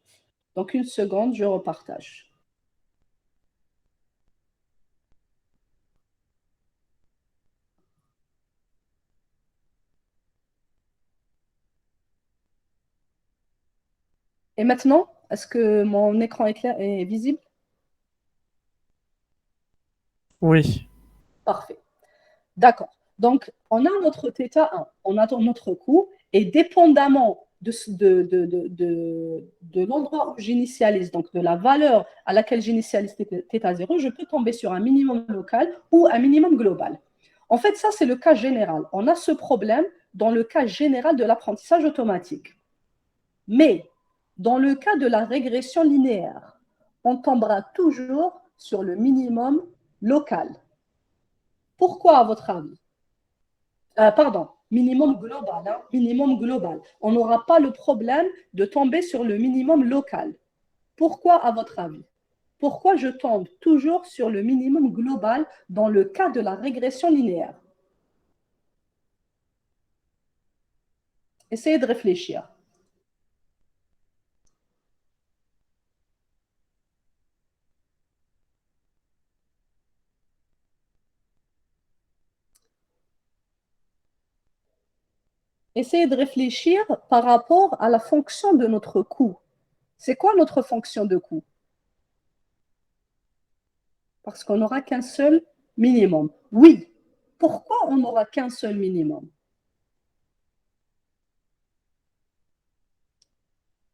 Donc, une seconde, je repartage. Et maintenant, est-ce que mon écran est clair et visible? Oui. Parfait. D'accord. Donc, on a notre θ1, on a notre coût, et dépendamment de l'endroit où j'initialise, donc de la valeur à laquelle j'initialise θ0, je peux tomber sur un minimum local ou un minimum global. En fait, ça, c'est le cas général. On a ce problème dans le cas général de l'apprentissage automatique. Mais dans le cas de la régression linéaire, on tombera toujours sur le minimum local. Pourquoi, à votre avis? Pardon, minimum global. Hein, minimum global. On n'aura pas le problème de tomber sur le minimum local. Pourquoi, à votre avis? Pourquoi je tombe toujours sur le minimum global dans le cas de la régression linéaire? Essayez de réfléchir. Essayez de réfléchir par rapport à la fonction de notre coût. C'est quoi notre fonction de coût? Parce qu'on n'aura qu'un seul minimum. Oui. Pourquoi on n'aura qu'un seul minimum?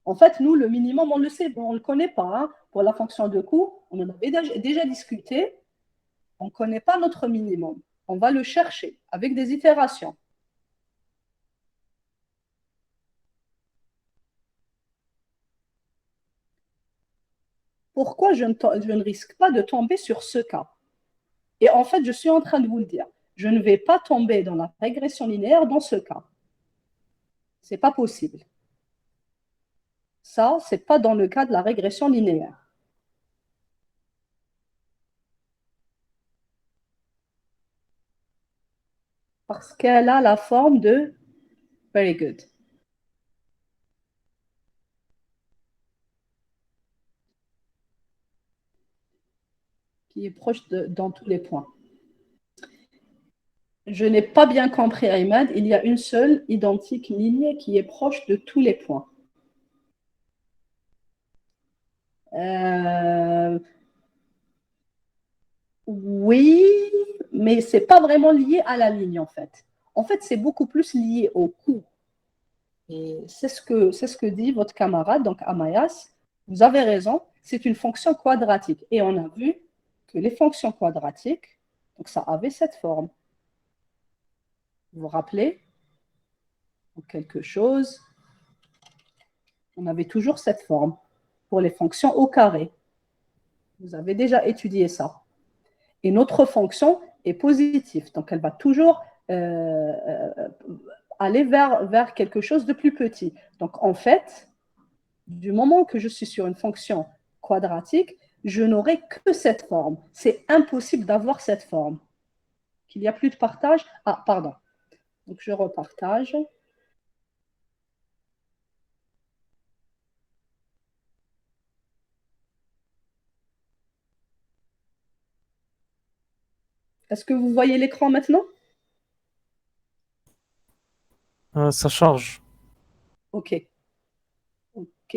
En fait, nous, le minimum, on le sait, on ne le connaît pas. Hein. Pour la fonction de coût, on en avait déjà discuté. On ne connaît pas notre minimum. On va le chercher avec des itérations. Pourquoi je ne risque pas de tomber sur ce cas? Et en fait, je suis en train de vous le dire. Je ne vais pas tomber dans la régression linéaire dans ce cas. Ce n'est pas possible. Ça, ce n'est pas dans le cas de la régression linéaire. Parce qu'elle a la forme de very good. Qui est proche dans tous les points. Je n'ai pas bien compris, Ahmed. Il y a une seule identique ligne qui est proche de tous les points. Oui, mais ce n'est pas vraiment lié à la ligne, en fait. En fait, c'est beaucoup plus lié au coût. Et c'est ce que dit votre camarade, donc Amayas. Vous avez raison, c'est une fonction quadratique. Et on a vu que les fonctions quadratiques, donc ça avait cette forme. Vous vous rappelez? Quelque chose, on avait toujours cette forme pour les fonctions au carré. Vous avez déjà étudié ça. Et notre fonction est positive, donc elle va toujours aller vers quelque chose de plus petit. Donc en fait, du moment que je suis sur une fonction quadratique, je n'aurai que cette forme. C'est impossible d'avoir cette forme. Qu'il n'y a plus de partage. Ah, pardon. Donc je repartage. Est-ce que vous voyez l'écran maintenant? Ça charge. Ok. Ok.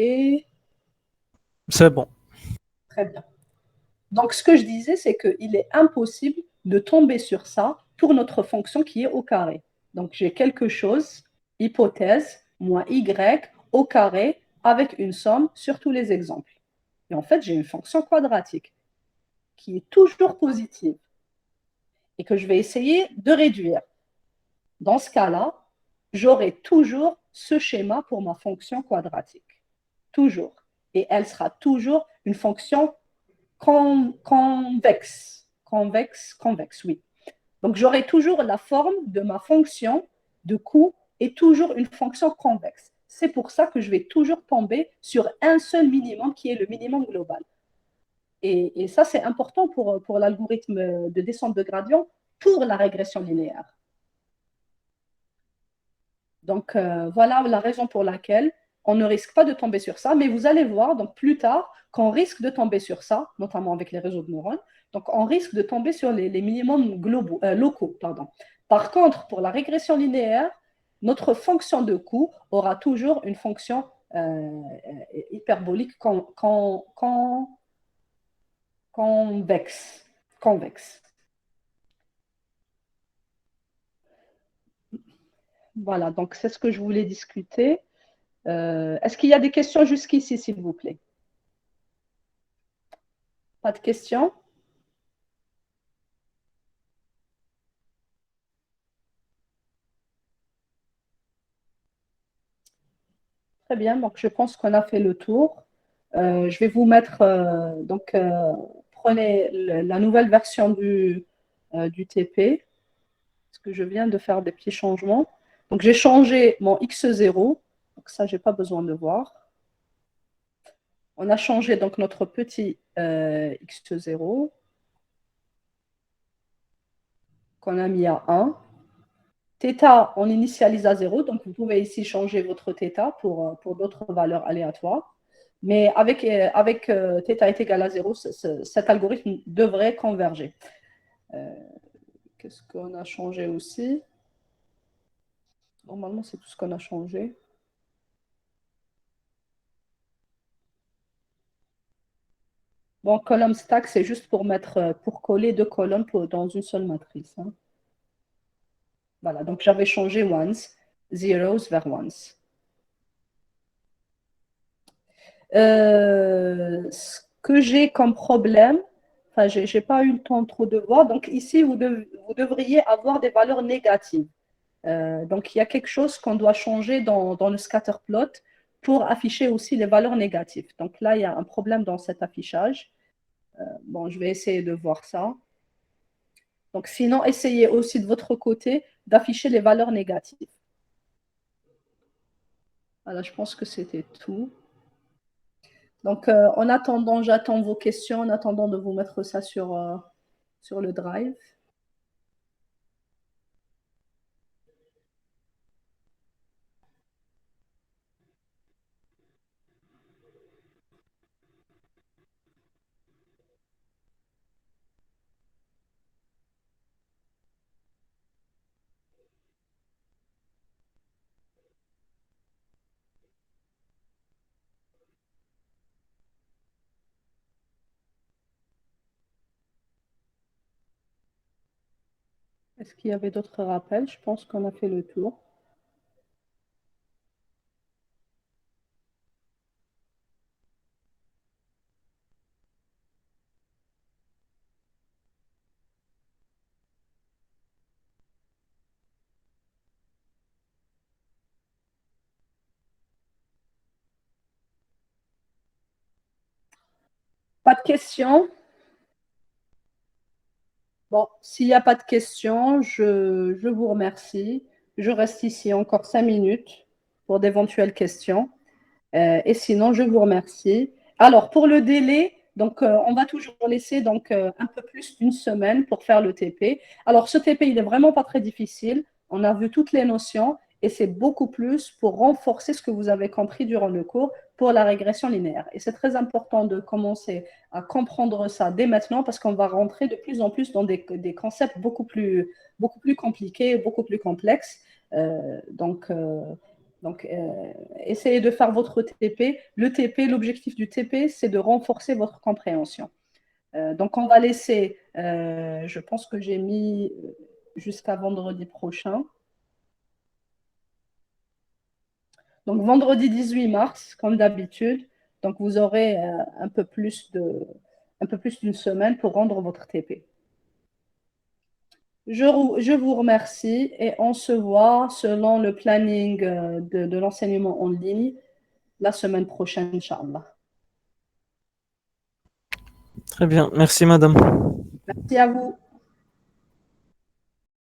C'est bon. Très bien. Donc, ce que je disais, c'est qu'il est impossible de tomber sur ça pour notre fonction qui est au carré. Donc, j'ai quelque chose, hypothèse, moins y au carré, avec une somme sur tous les exemples. Et en fait, j'ai une fonction quadratique qui est toujours positive et que je vais essayer de réduire. Dans ce cas-là, j'aurai toujours ce schéma pour ma fonction quadratique. Toujours. Et elle sera toujours une fonction convexe. Convexe, oui. Donc, j'aurai toujours la forme de ma fonction de coût et toujours une fonction convexe. C'est pour ça que je vais toujours tomber sur un seul minimum qui est le minimum global. Et ça, c'est important pour l'algorithme de descente de gradient pour la régression linéaire. Donc, voilà la raison pour laquelle on ne risque pas de tomber sur ça, mais vous allez voir donc plus tard qu'on risque de tomber sur ça, notamment avec les réseaux de neurones. Donc, on risque de tomber sur les minimums globaux, locaux. Pardon. Par contre, pour la régression linéaire, notre fonction de coût aura toujours une fonction hyperbolique convexe. Convexe. Voilà, donc c'est ce que je voulais discuter. Est-ce qu'il y a des questions jusqu'ici, s'il vous plaît? Pas de questions? Très bien, donc je pense qu'on a fait le tour. Je vais vous mettre, prenez la nouvelle version du TP, parce que je viens de faire des petits changements. Donc j'ai changé mon X0, donc ça, je n'ai pas besoin de voir. On a changé donc notre petit X0, qu'on a mis à 1. Θ, on initialise à 0, donc vous pouvez ici changer votre θ pour d'autres valeurs aléatoires. Mais avec θ est égal à 0, cet algorithme devrait converger. Qu'est-ce qu'on a changé aussi? Normalement, c'est tout ce qu'on a changé. Bon, column stack, c'est juste pour coller deux colonnes dans une seule matrice. Hein. Voilà, donc j'avais changé ones, zeros vers ones. Ce que j'ai comme problème, enfin, je n'ai pas eu le temps trop de voir, donc ici, vous devriez avoir des valeurs négatives. Donc, il y a quelque chose qu'on doit changer dans le scatter plot pour afficher aussi les valeurs négatives. Donc là, il y a un problème dans cet affichage. Bon, je vais essayer de voir ça. Donc, sinon, essayez aussi de votre côté d'afficher les valeurs négatives. Voilà, je pense que c'était tout. Donc, en attendant, j'attends vos questions, en attendant de vous mettre ça sur le drive. Est-ce qu'il y avait d'autres rappels? Je pense qu'on a fait le tour. Pas de questions? Bon, s'il n'y a pas de questions, je vous remercie. Je reste ici encore 5 minutes pour d'éventuelles questions. Et sinon, je vous remercie. Alors, pour le délai, donc, on va toujours laisser donc, un peu plus d'une semaine pour faire le TP. Alors, ce TP, il n'est vraiment pas très difficile. On a vu toutes les notions et c'est beaucoup plus pour renforcer ce que vous avez compris durant le cours pour la régression linéaire. Et c'est très important de commencer à comprendre ça dès maintenant parce qu'on va rentrer de plus en plus dans des concepts beaucoup plus compliqués, beaucoup plus complexes. Donc, essayez de faire votre TP. Le TP, l'objectif du TP, c'est de renforcer votre compréhension. Donc, on va laisser, je pense que j'ai mis jusqu'à vendredi prochain. Donc, vendredi 18 mars, comme d'habitude. Donc, vous aurez un peu plus d'une semaine pour rendre votre TP. Je vous remercie et on se voit selon le planning de l'enseignement en ligne la semaine prochaine, Inch'Allah. Très bien. Merci, madame. Merci à vous.